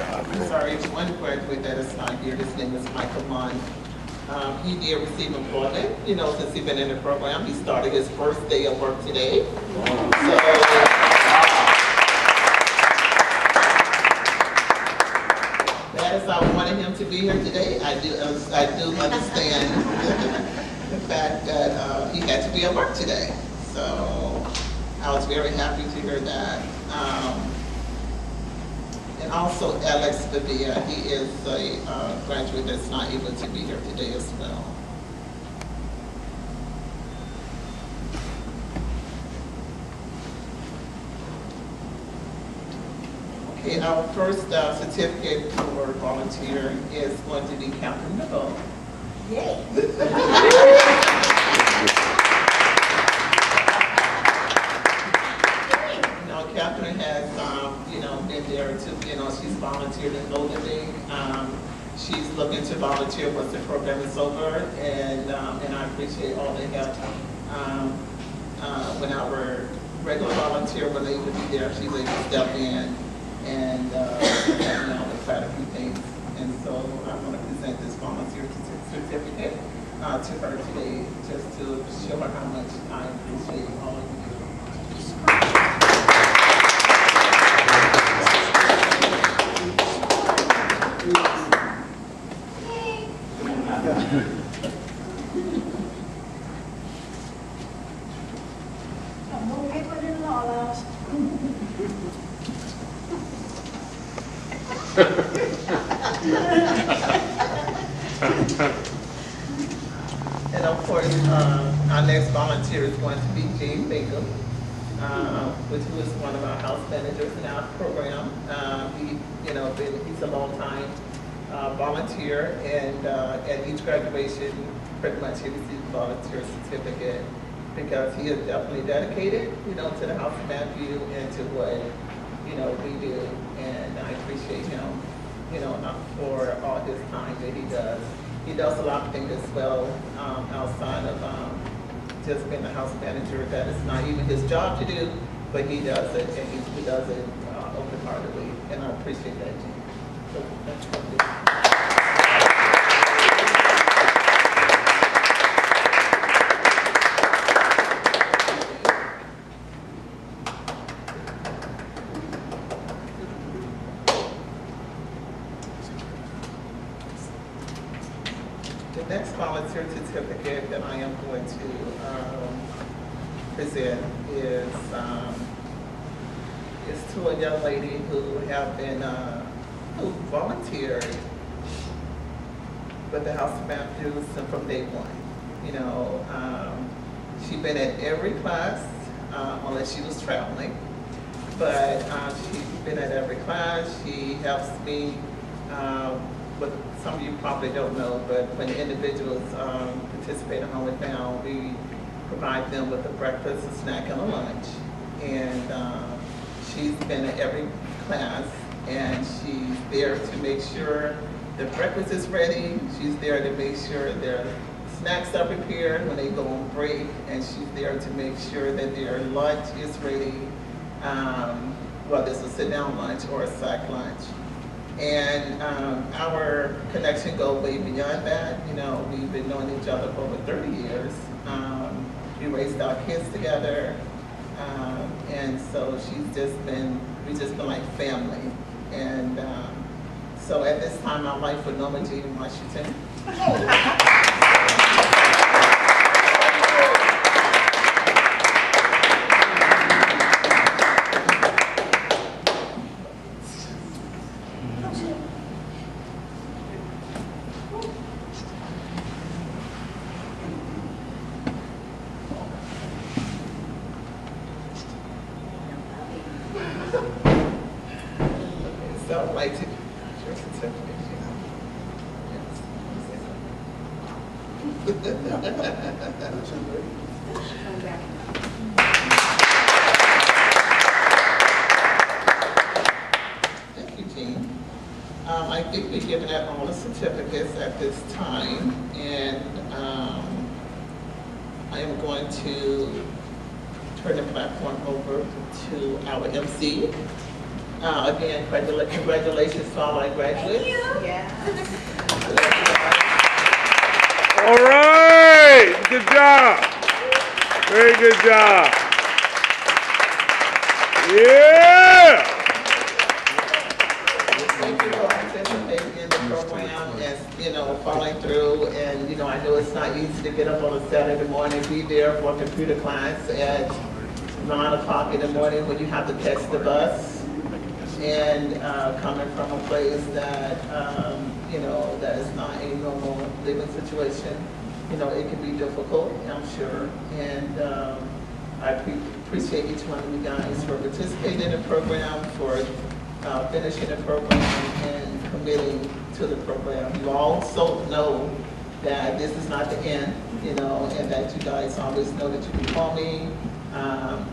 I'm sorry, one graduate that is not here, his name is Michael Munn. He did receive employment, since he's been in the program. He started his first day of work today. So, that is, I wanted him to be here today. I do understand the fact that he had to be at work today. So I was very happy to hear that. And also Alex Padilla, he is a graduate that's not able to be here today as well. Okay, our first certificate for volunteer is going to be Captain Nicole. Yay! Catherine has, been there to, she's volunteered in Low Living. She's looking to volunteer once the program is over, and I appreciate all the help. When our regular volunteer was able to be there, she's able to step in and quite a few things. And so I'm going to present this volunteer certificate to her today, just to show her how much I appreciate all of you. And of course, our next volunteer is going to be Jane Baker, who is one of our house managers in our program. He's a long-time volunteer, and at each graduation, pretty much he receives a volunteer certificate because he is definitely dedicated, to the House of Matthew and to what, we do. And I appreciate him, for all his time that he does. He does a lot of things as well outside of just being the house manager. That is not even his job to do, but he does it, and he does it open-heartedly, and I appreciate that, Jim. So, that's what I do. The next volunteer certificate that I am going to present is to a young lady who have been who volunteered with the House of Matthews from day one. She's been at every class unless she was traveling, but she's been at every class. She helps me with some of you probably don't know, but when individuals participate in Homeward Bound, we provide them with a breakfast, a snack, and a lunch. And she's been at every class, and she's there to make sure the breakfast is ready. She's there to make sure their snacks are prepared when they go on break, and she's there to make sure that their lunch is ready, whether it's a sit-down lunch or a sack lunch. And our connection goes way beyond that. You know, we've been knowing each other for over 30 years. We raised our kids together, and so we've just been like family. And so at this time, I'd like for Norma Jean Washington. So I'd like to your certificate. Thank you, Jean. I think we're giving out all the certificates at this time, and I am going to turn the platform over to our MC. Again, congratulations to all my graduates. All right, good job. Very good job. Yeah. Thank you for participating in the program and, you know, following through. And, you know, I know it's not easy to get up on a Saturday morning, be there for a computer class at 9 o'clock in the morning when you have to catch the bus. And coming from a place that, you know, that is not a normal living situation, you know, it can be difficult, I'm sure. And I appreciate each one of you guys for participating in the program, for finishing the program and committing to the program. You also know that this is not the end, you know, and that you guys always know that you can call me.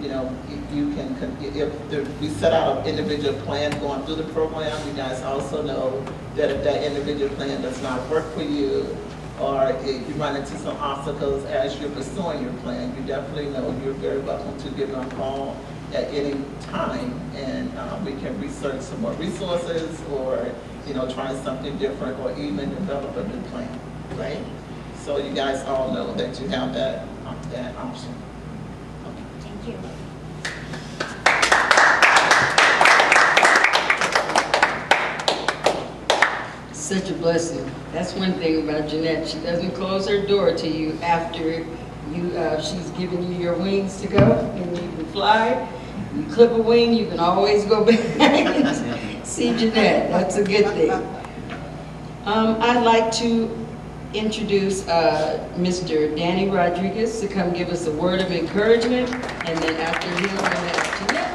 You know, if we set out an individual plan going through the program, you guys also know that if that individual plan does not work for you, or if you run into some obstacles as you're pursuing your plan, you definitely know you're very welcome to give them a call at any time, and we can research some more resources, or, you know, try something different, or even develop a new plan, right? So you guys all know that you have that option. Thank you. Such a blessing. That's one thing about Jeanette. She doesn't close her door to you after she's given you your wings to go, and you can fly. You clip a wing, you can always go back and see Jeanette. That's a good thing. I'd like to introduce Mr. Danny Rodriguez to come give us a word of encouragement, and then after him, we'll have Jeanette.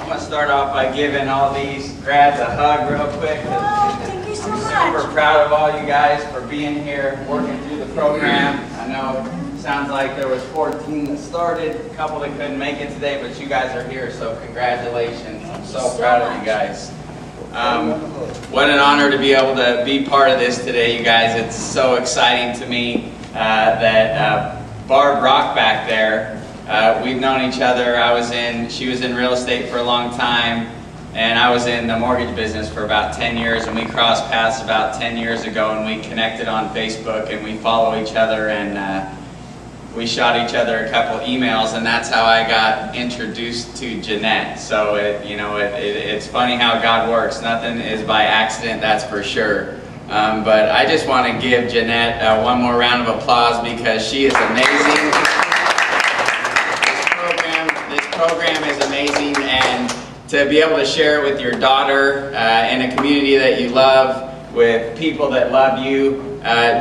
I'm going to start off by giving all these grads a hug real quick. Oh, thank you so much. I'm super proud of all you guys for being here, working through the program. I know it sounds like there was 14 that started, a couple that couldn't make it today, but you guys are here, so congratulations. I'm so proud of you guys. What an honor to be able to be part of this today, you guys. It's so exciting to me that Barb Rock back there, we've known each other. She was in real estate for a long time, and I was in the mortgage business for about 10 years, and we crossed paths about 10 years ago, and we connected on Facebook, and we follow each other, and we shot each other a couple emails, and that's how I got introduced to Jeanette. So it's funny how God works. Nothing is by accident, that's for sure. But I just want to give Jeanette one more round of applause because she is amazing. This program is amazing, and to be able to share it with your daughter in a community that you love, with people that love you,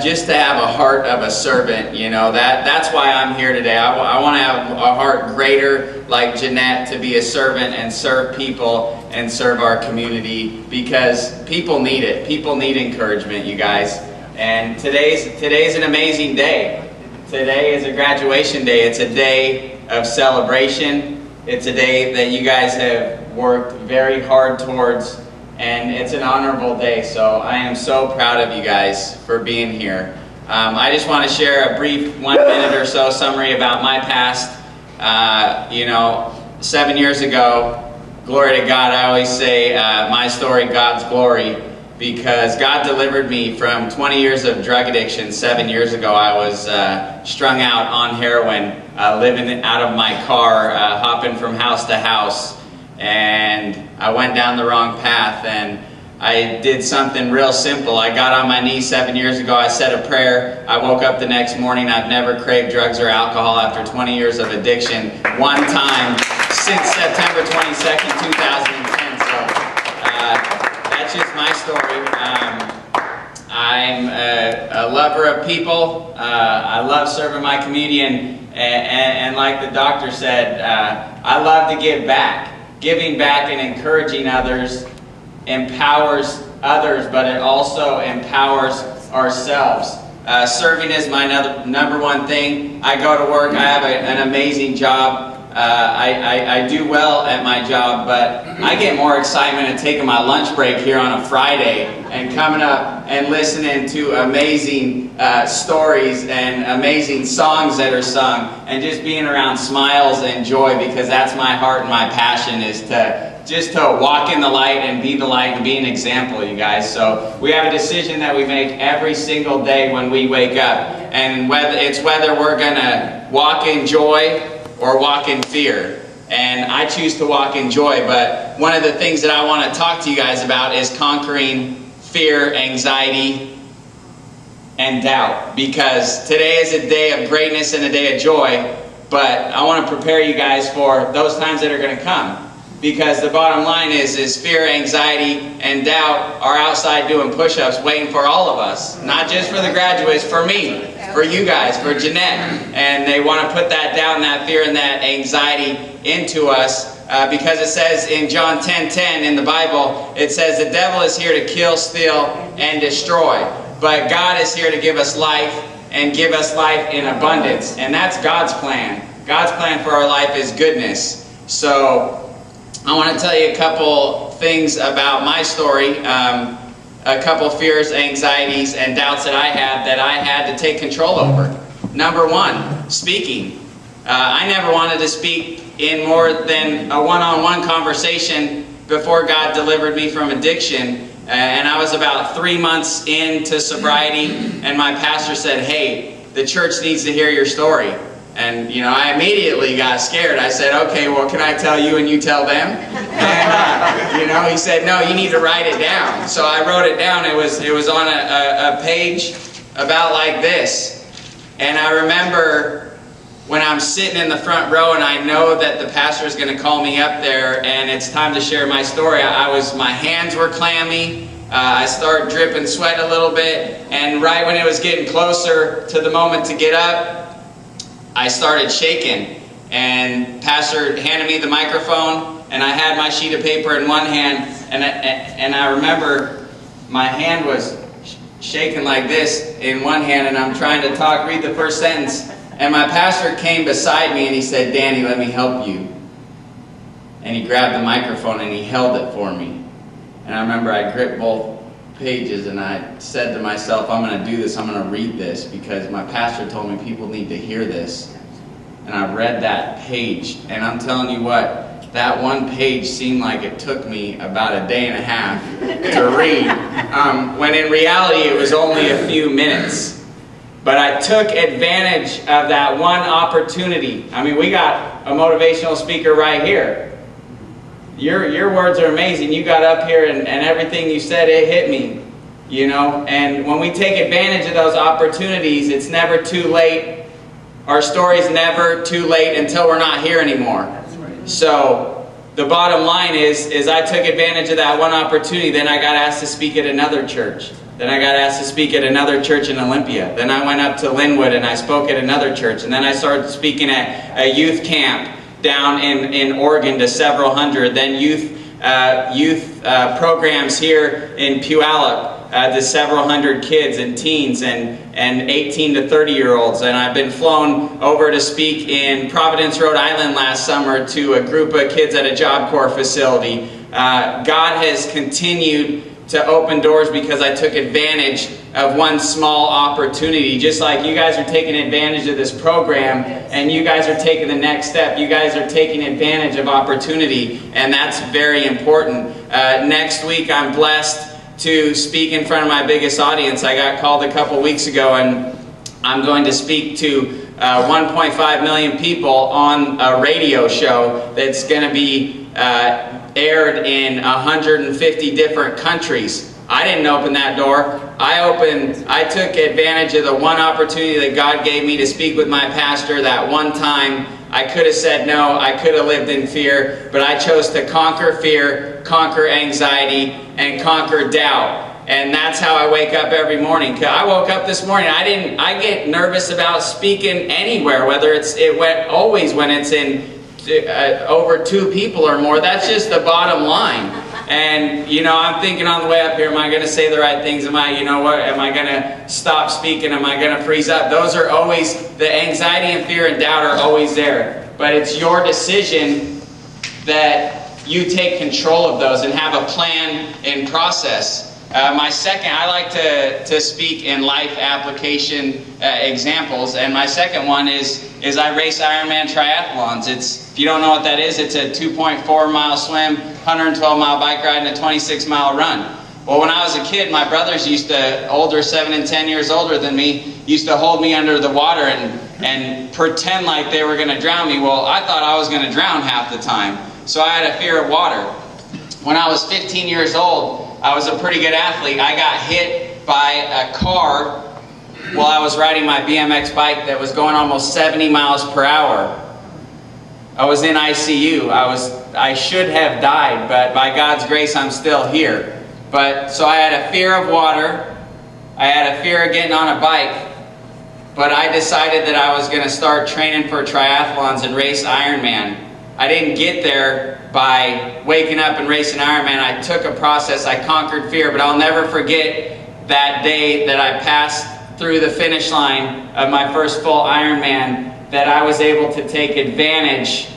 just to have a heart of a servant, you know, that's why I'm here today. I want to have a heart greater like Jeanette, to be a servant and serve people and serve our community, because people need it. People need encouragement, you guys. And today's an amazing day. Today is a graduation day. It's a day of celebration. It's a day that you guys have worked very hard towards, and it's an honorable day. So I am so proud of you guys for being here. I just want to share a brief 1 minute or so summary about my past. 7 years ago, glory to God, I always say my story, God's glory, because God delivered me from 20 years of drug addiction. 7 years ago, I was strung out on heroin, living out of my car, hopping from house to house, and I went down the wrong path, and I did something real simple. I got on my knees 7 years ago, I said a prayer, I woke up the next morning. I've never craved drugs or alcohol after 20 years of addiction, one time since September 22nd, 2010. So that's just my story. I'm a lover of people. I love serving my community, and like the doctor said, I love to give back. Giving back and encouraging others empowers others, but it also empowers ourselves. Serving is my number one thing. I go to work, I have an amazing job. I do well at my job, but I get more excitement at taking my lunch break here on a Friday and coming up and listening to amazing stories and amazing songs that are sung, and just being around smiles and joy, because that's my heart and my passion, is to walk in the light and be the light and be an example, you guys. So we have a decision that we make every single day when we wake up, and whether we're gonna walk in joy or walk in fear. And I choose to walk in joy. But one of the things that I want to talk to you guys about is conquering fear, anxiety, and doubt, because today is a day of greatness and a day of joy, but I want to prepare you guys for those times that are going to come. Because the bottom line is fear, anxiety, and doubt are outside doing push-ups waiting for all of us. Not just for the graduates, for me, for you guys, for Jeanette. And they want to put that down, that fear and that anxiety into us. Because it says in John 10:10 in the Bible, it says the devil is here to kill, steal, and destroy. But God is here to give us life, and give us life in abundance. And that's God's plan. God's plan for our life is goodness. So I want to tell you a couple things about my story, a couple fears, anxieties, and doubts that I had to take control over. Number one, speaking. I never wanted to speak in more than a one-on-one conversation before God delivered me from addiction. And I was about 3 months into sobriety, and my pastor said, "Hey, the church needs to hear your story." And, I immediately got scared. I said, "Okay, well, can I tell you and you tell them?" And, he said, "No, you need to write it down." So I wrote it down. It was on a page about like this. And I remember when I'm sitting in the front row and I know that the pastor is going to call me up there and it's time to share my story, my hands were clammy. I started dripping sweat a little bit. And right when it was getting closer to the moment to get up, I started shaking, and pastor handed me the microphone, and I had my sheet of paper in one hand, and I remember my hand was shaking like this in one hand, and I'm trying to talk, read the first sentence, and my pastor came beside me and he said, "Danny, let me help you." And he grabbed the microphone and he held it for me. And I remember I gripped both pages and I said to myself, "I'm going to do this, I'm going to read this, because my pastor told me people need to hear this." And I read that page, and I'm telling you what, that one page seemed like it took me about a day and a half to read, when in reality it was only a few minutes. But I took advantage of that one opportunity. I mean, we got a motivational speaker right here. Your words are amazing. You got up here and everything you said, it hit me, And when we take advantage of those opportunities, it's never too late. Our story's never too late until we're not here anymore. So the bottom line is I took advantage of that one opportunity. Then I got asked to speak at another church. Then I got asked to speak at another church in Olympia. Then I went up to Linwood and I spoke at another church. And then I started speaking at a youth camp down in Oregon to several hundred. Then youth youth programs here in Puyallup to several hundred kids and teens and 18 to 30-year-olds. And I've been flown over to speak in Providence, Rhode Island last summer to a group of kids at a Job Corps facility. God has continued to open doors because I took advantage of one small opportunity. Just like you guys are taking advantage of this program, and you guys are taking the next step. You guys are taking advantage of opportunity, and that's very important. Next week, I'm blessed to speak in front of my biggest audience. I got called a couple weeks ago, and I'm going to speak to 1.5 million people on a radio show that's going to be aired in 150 different countries. I didn't open that door. I took advantage of the one opportunity that God gave me to speak with my pastor that one time. I could have said no, I could have lived in fear, but I chose to conquer fear, conquer anxiety, and conquer doubt. And that's how I wake up every morning. I woke up this morning, I get nervous about speaking anywhere, whether always when it's in over 2 people or more. That's just the bottom line. And, you know, I'm thinking on the way up here, am I going to say the right things? Am I going to stop speaking? Am I going to freeze up? Those are always, the anxiety and fear and doubt are always there. But it's your decision that you take control of those and have a plan and process. My second, I like to speak in life application examples, and my second one is I race Ironman triathlons. If you don't know what that is, it's a 2.4 mile swim, 112 mile bike ride, and a 26 mile run. Well, when I was a kid, my brothers older, 7 and 10 years older than me, used to hold me under the water and pretend like they were going to drown me. Well, I thought I was going to drown half the time, so I had a fear of water. When I was 15 years old, I was a pretty good athlete. I got hit by a car while I was riding my BMX bike that was going almost 70 miles per hour. I was in ICU. I should have died, but by God's grace, I'm still here. So I had a fear of water. I had a fear of getting on a bike. But I decided that I was going to start training for triathlons and race Ironman. I didn't get there by waking up and racing Ironman. I took a process. I conquered fear, but I'll never forget that day that I passed through the finish line of my first full Ironman, that I was able to take advantage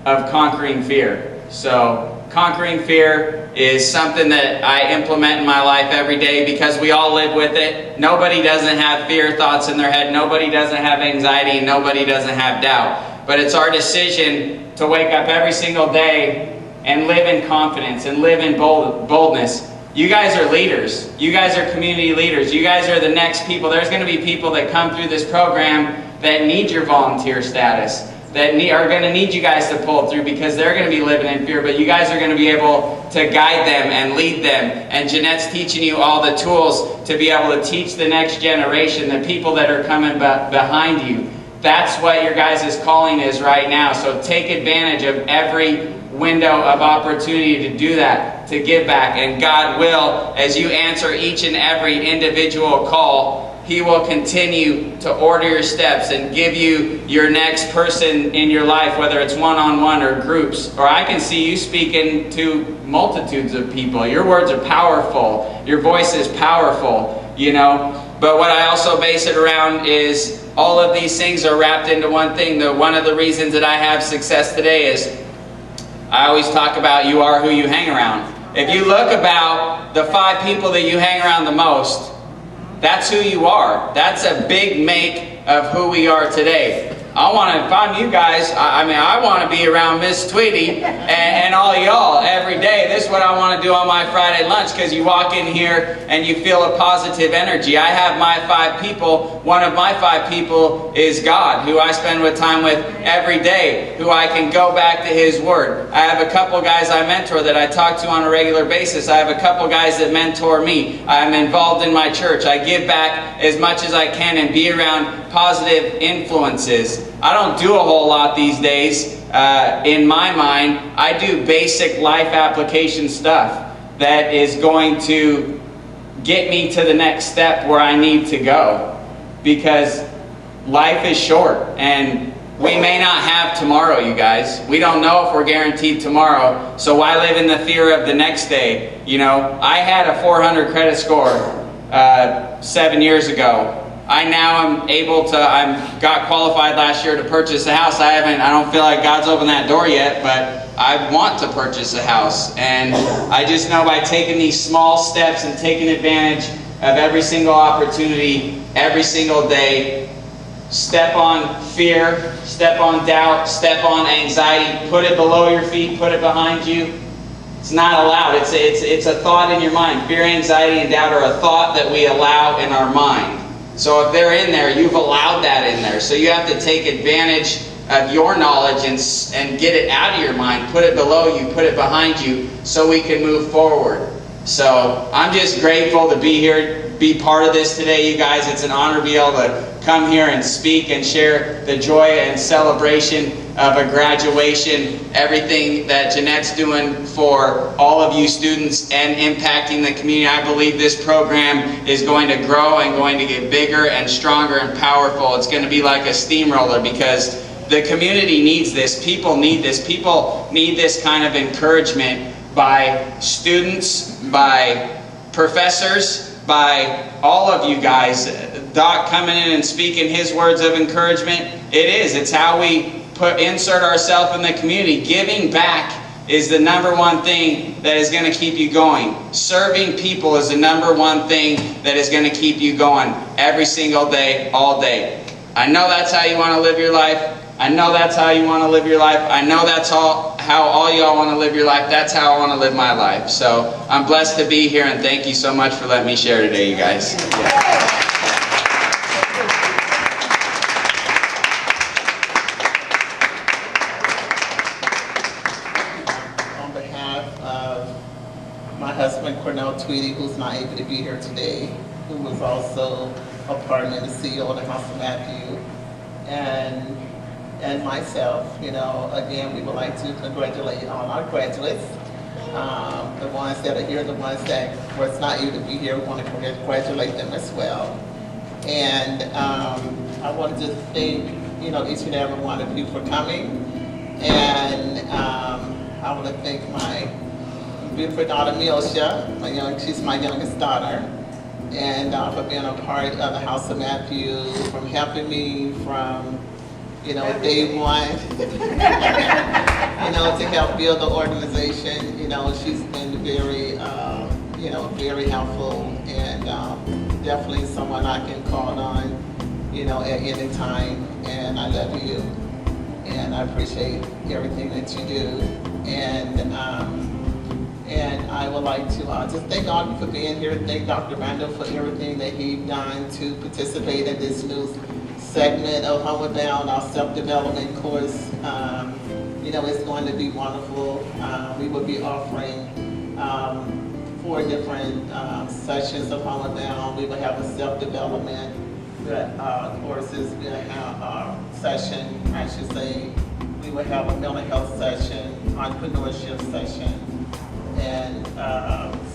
of conquering fear. So conquering fear is something that I implement in my life every day because we all live with it. Nobody doesn't have fear thoughts in their head. Nobody doesn't have anxiety. And nobody doesn't have doubt. But it's our decision to wake up every single day and live in confidence and live in boldness. You guys are leaders. You guys are community leaders. You guys are the next people. There's going to be people that come through this program that need your volunteer status, that are going to need you guys to pull through because they're going to be living in fear, but you guys are going to be able to guide them and lead them. And Jeanette's teaching you all the tools to be able to teach the next generation, the people that are coming behind you. That's what your guys' calling is right now. So take advantage of every window of opportunity to do that, to give back. And God will, as you answer each and every individual call, He will continue to order your steps and give you your next person in your life, whether it's one-on-one or groups. Or I can see you speaking to multitudes of people. Your words are powerful. Your voice is powerful, you know. But what I also base it around is all of these things are wrapped into one thing. One of the reasons that I have success today is I always talk about you are who you hang around. If you look about the 5 people that you hang around the most, that's who you are. That's a big make of who we are today. If I'm you guys, I want to be around Miss Tweety and all y'all every day. This is what I want to do on my Friday lunch, because you walk in here and you feel a positive energy. I have my 5 people. One of my 5 people is God, who I spend time with every day, who I can go back to His Word. I have a couple guys I mentor that I talk to on a regular basis. I have a couple guys that mentor me. I'm involved in my church. I give back as much as I can and be around positive influences. I don't do a whole lot these days. In my mind, I do basic life application stuff that is going to get me to the next step where I need to go. Because life is short, and we may not have tomorrow, you guys. We don't know if we're guaranteed tomorrow, so why live in the fear of the next day? You know, I had a 400 credit score 7 years ago. I now am able to, got qualified last year to purchase a house. I don't feel like God's opened that door yet, but I want to purchase a house. And I just know by taking these small steps and taking advantage of every single opportunity, every single day, step on fear, step on doubt, step on anxiety, put it below your feet, put it behind you. It's not allowed. It's a thought in your mind. Fear, anxiety, and doubt are a thought that we allow in our mind. So if they're in there, you've allowed that in there. So you have to take advantage of your knowledge and get it out of your mind, put it below you, put it behind you, so we can move forward. So I'm just grateful to be here, be part of this today, you guys. It's an honor to be able to come here and speak and share the joy and celebration of a graduation, everything that Jeanette's doing for all of you students and impacting the community. I believe this program is going to grow and going to get bigger and stronger and powerful. It's going to be like a steamroller because the community needs this. People need this. People need this kind of encouragement by students, by professors, by all of you guys. Doc coming in and speaking his words of encouragement. It's how we insert ourselves in the community. Giving back is the number one thing that is going to keep you going. Serving people is the number one thing that is going to keep you going every single day, all day. I know that's how you want to live your life. I know that's how you want to live your life. I know that's how all y'all want to live your life. That's how I want to live my life. So I'm blessed to be here, and thank you so much for letting me share today, you guys. On behalf of my husband, Cornell Tweedy, who's not able to be here today, who was also a partner and the CEO of the House of Matthew, and myself, again, we would like to congratulate all our graduates, the ones that are here, the ones that was not able to be here. We want to congratulate them as well. And I wanted to thank, each and every one of you for coming. And I want to thank my beautiful daughter, Milsha, she's my youngest daughter, and for being a part of the House of Matthew, from helping me from day one, to help build the organization. She's been very, very helpful, and definitely someone I can call on, at any time. And I love you, and I appreciate everything that you do. And I would like to just thank all of you for being here. Thank Dr. Randall for everything that he's done to participate in this new segment of HOMEWARD BOUND, our self-development course. It's going to be wonderful. We will be offering 4 different sessions of HOMEWARD BOUND. We will have a self-development courses. We will have a session, I should say. We will have a mental health session, entrepreneurship session, and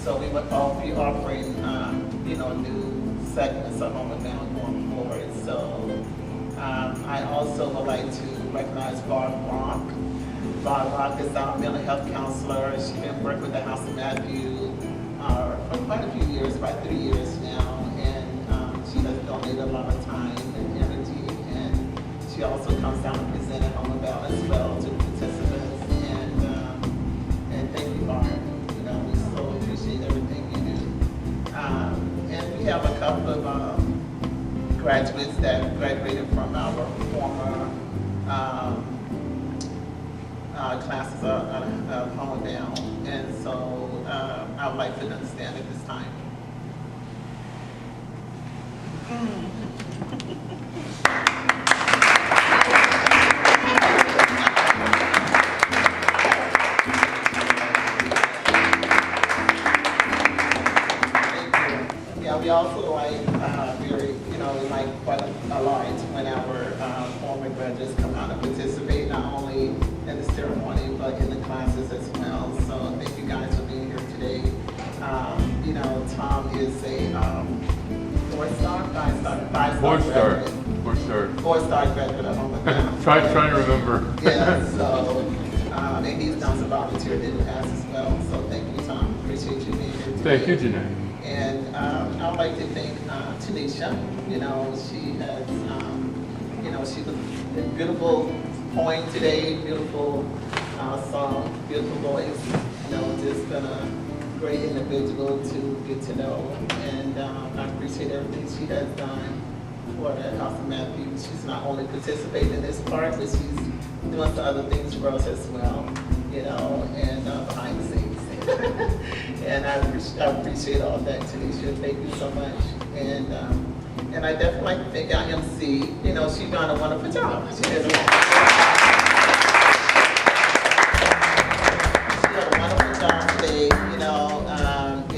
so we will all be offering, new segments of HOMEWARD BOUND going forward. So I also would like to recognize Barb Rock. Barb Rock is our mental health counselor. She's been working with the House of Matthew for quite a few years, about 3 years now, and she has donated a lot of time and energy, and she also comes down and presents at HOMEWARD BOUND as well to participants. And thank you, Barb. We so appreciate everything you do. And we have a couple of graduates that graduated from our former classes of HOMEWARD BOUND, and so I would like for them to stand at this time. Yeah, we also like quite a lot when our former graduates come out and participate, not only in the ceremony, but in the classes as well. So thank you guys for being here today. Tom is a 4-star, 5-star? 4-star. 4-star stars. 4-star graduate of HOMEWARD BOUND. Try to remember. Yeah, so, and he's done some volunteer in the past as well. So thank you, Tom. Appreciate you being here today. Thank you, Jeanette. And I'd like to thank Tanisha. You know, she has, you know, she was a beautiful poem today, beautiful song, beautiful voice. You know, just been a great individual to get to know. And I appreciate everything she has done for the House of Matthew. She's not only participating in this part, but she's doing some other things for us as well, you know, and behind the scenes. And I appreciate all that, Tanisha. Thank you so much. And I definitely like to thank our MC. You know, she's done a wonderful job. She did a wonderful job today. You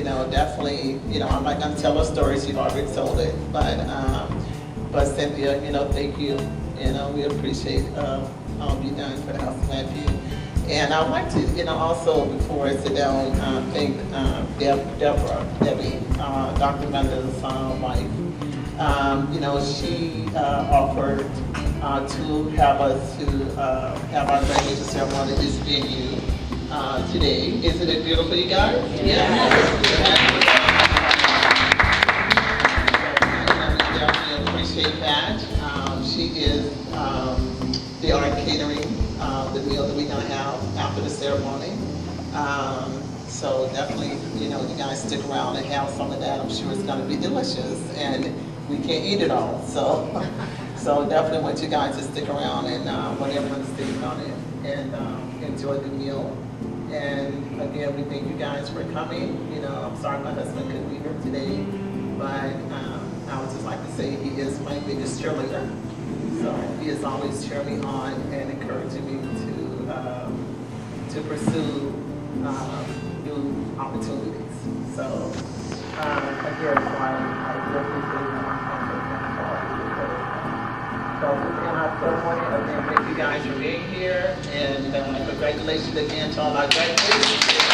know, definitely. You know, I'm not gonna tell her story. She's already told it. But Cynthia, you know, thank you. You know, we appreciate all you've done for the House of Matthew. And I'd like to, you know, also before I sit down, thank Debbie, Dr. Menda's wife. You know, she offered to have us to have our graduation ceremony at this venue today. Isn't it beautiful, you guys? Yeah. We definitely appreciate that. She is the art catering. The meal that we're gonna have after the ceremony. So definitely, you know, you guys stick around and have some of that. I'm sure it's gonna be delicious, and we can't eat it all. So definitely want you guys to stick around and want everyone to stick on it and enjoy the meal. And again, we thank you guys for coming. You know, I'm sorry my husband couldn't be here today, but I would just like to say he is my biggest cheerleader. So he is always cheering me on and encouraging me to pursue new opportunities. So again, I really appreciate so in our ceremony, again, thank you guys for being here, and congratulations again to all our graduates.